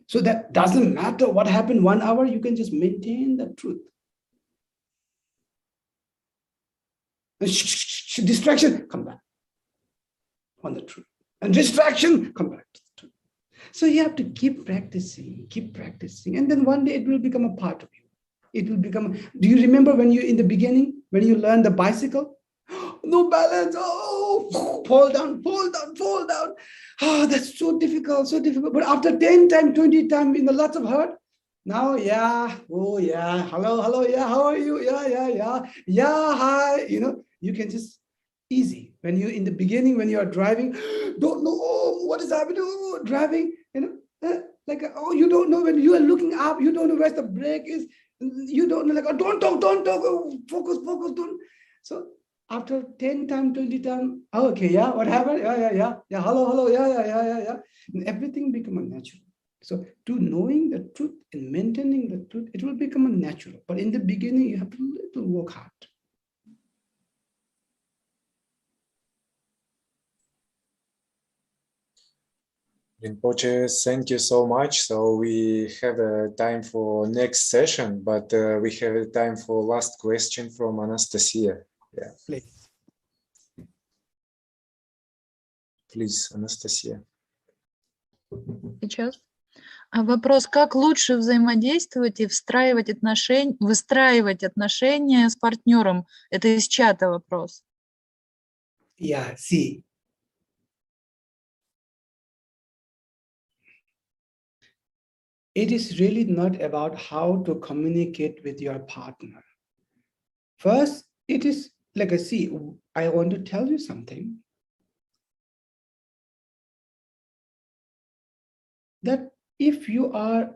So that doesn't matter what happened 1 hour, you can just maintain the truth. Distraction, come back on the truth. And distraction, come back to the truth. So you have to keep practicing. And then one day it will become a part of you. It will become, do you remember when you, in the beginning, when you learned the bicycle? No balance, oh, fall down. Oh, that's so difficult. But after 10 times, 20 times, in the lots of hurt, now, yeah, oh yeah, hello, yeah, how are you? Yeah, hi, you can just easy. When you, in the beginning, when you are driving, don't know, oh, what is happening, oh, driving, like, oh, you don't know, when you are looking up, you don't know where the brake is, you don't know, like, oh, don't talk, oh, focus, don't. So after 10 times, 20 times, oh, okay, yeah, what happened? Yeah, hello, yeah. And everything become natural. So to knowing the truth and maintaining the truth, it will become natural. But in the beginning, you have to little work hard. Rinpoche, thank you so much. So we have a time for next session, but we have a time for last question from Anastasia. Yeah. Please, Anastasia. Сейчас. Вопрос, как лучше взаимодействовать и выстраивать отношения с партнером? Это из чата вопрос. Yeah, see. It is really not about how to communicate with your partner. First, it is like I want to tell you something. That if you are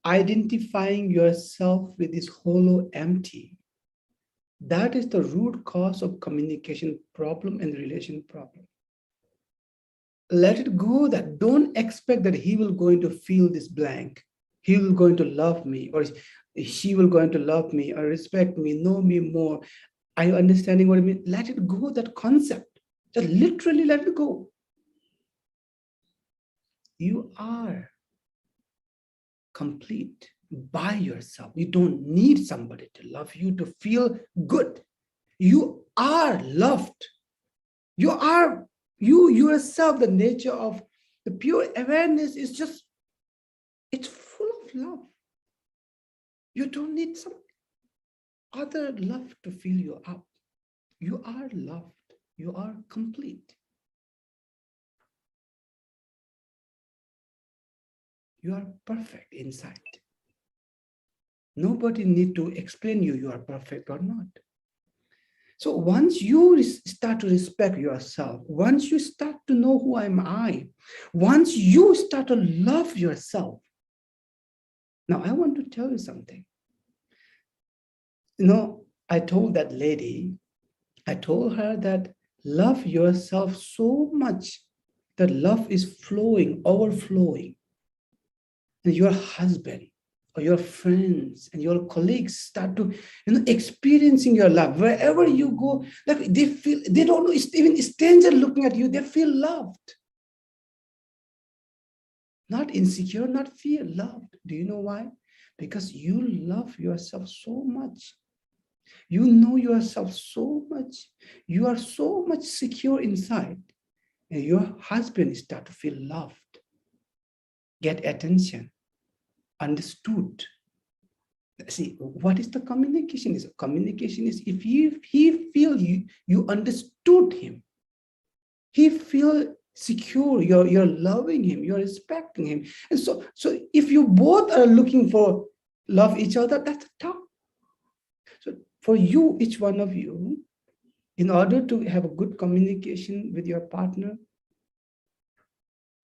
identifying yourself with this hollow empty, that is the root cause of communication problem and relation problem. Let it go. That don't expect that he will going to fill this blank. He will going to love me, or she will going to love me or respect me, know me more. Are you understanding what I mean? Let it go, that concept. Just literally let it go. You are complete by yourself. You don't need somebody to love you to feel good. You are loved. You are you yourself. The nature of the pure awareness is just, it's full of love. You don't need some other love to fill you up. You are loved. You are complete. You are perfect inside. Nobody need to explain you are perfect or not. So once you start to respect yourself, once you start to know who am I, once you start to love yourself. Now I want to tell you something. I told that lady, I told her that love yourself so much that love is flowing, overflowing. And your husband or your friends and your colleagues start to, experiencing your love. Wherever you go, like they don't know, even a stranger looking at you, they feel loved. Not insecure, not fear, loved. Do you know why? Because you love yourself so much. You know yourself so much. You are so much secure inside. And your husband start to feel loved. Get attention, understood. See, what is the communication? Communication is if he feel you understood him. He feel secure, you're loving him, you're respecting him. And so if you both are looking for love each other, that's tough. So for you, each one of you, in order to have a good communication with your partner,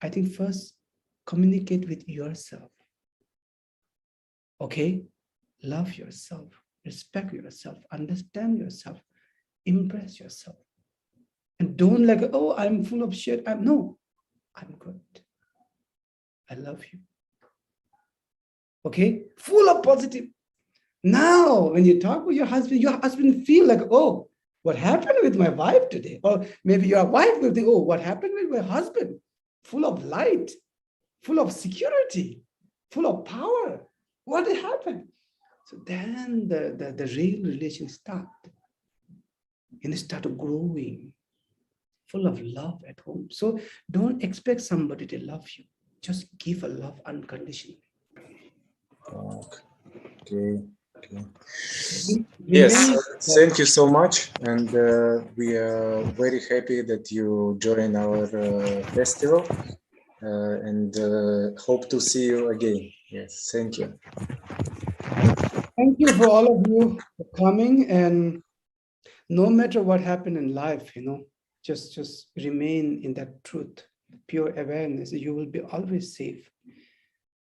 I think first, communicate with yourself. Okay? Love yourself, respect yourself, understand yourself, embrace yourself. And don't like, oh, I'm full of shit. No, I'm good. I love you. Okay? Full of positive. Now, when you talk with your husband feel like, oh, what happened with my wife today? Or maybe your wife will think, oh, what happened with my husband? Full of light, full of security, full of power. What happened? So then the real relation start. And it start growing, full of love at home. So don't expect somebody to love you. Just give a love unconditionally. Okay. Yes, thank you so much. And we are very happy that you join our festival and hope to see you again. Yes, thank you. Thank you for all of you for coming. And no matter what happened in life, just remain in that truth, pure awareness. You will be always safe.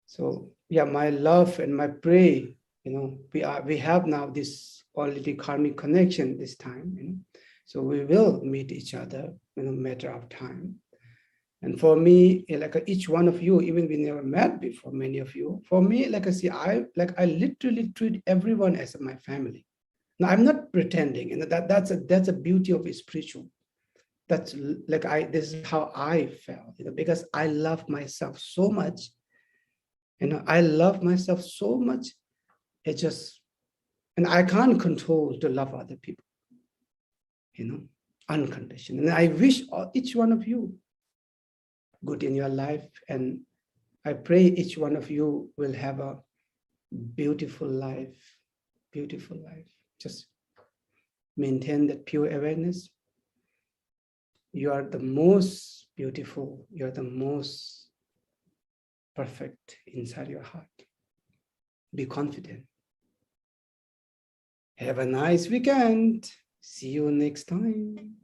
So yeah, my love and my prayer, we have now this already karmic connection this time, so we will meet each other in a matter of time. And for me, like each one of you, even we never met before, many of you, for me, like I see, I literally treat everyone as my family. Now I'm not pretending, and that's a beauty of a spiritual. That's like this is how I felt, because I love myself so much. I love myself so much. And I can't control to love other people, unconditioned. And I wish each one of you good in your life. And I pray each one of you will have a beautiful life, beautiful life. Just maintain that pure awareness. You are the most beautiful. You're the most perfect inside your heart. Be confident. Have a nice weekend. See you next time.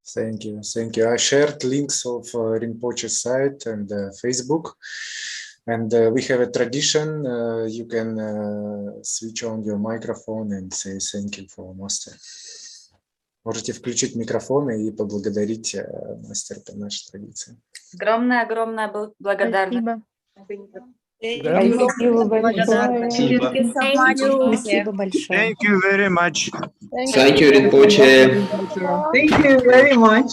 Thank you. Thank you. I shared links of Rinpoche's site and Facebook. And we have a tradition. You can switch on your microphone and say thank you for master. Можете включить микрофоны и поблагодарить мастера по нашей традиции. Огромная благодарность. Спасибо большое. Спасибо большое. Thank you very much. Thank you, Rinpoche. Thank you very much.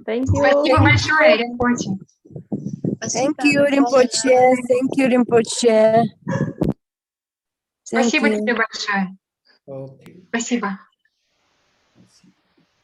Thank you. Спасибо большое, Rinpoche. Thank you, Rinpoche. Thank you, Rinpoche. Спасибо тебе большое. Okay. Спасибо.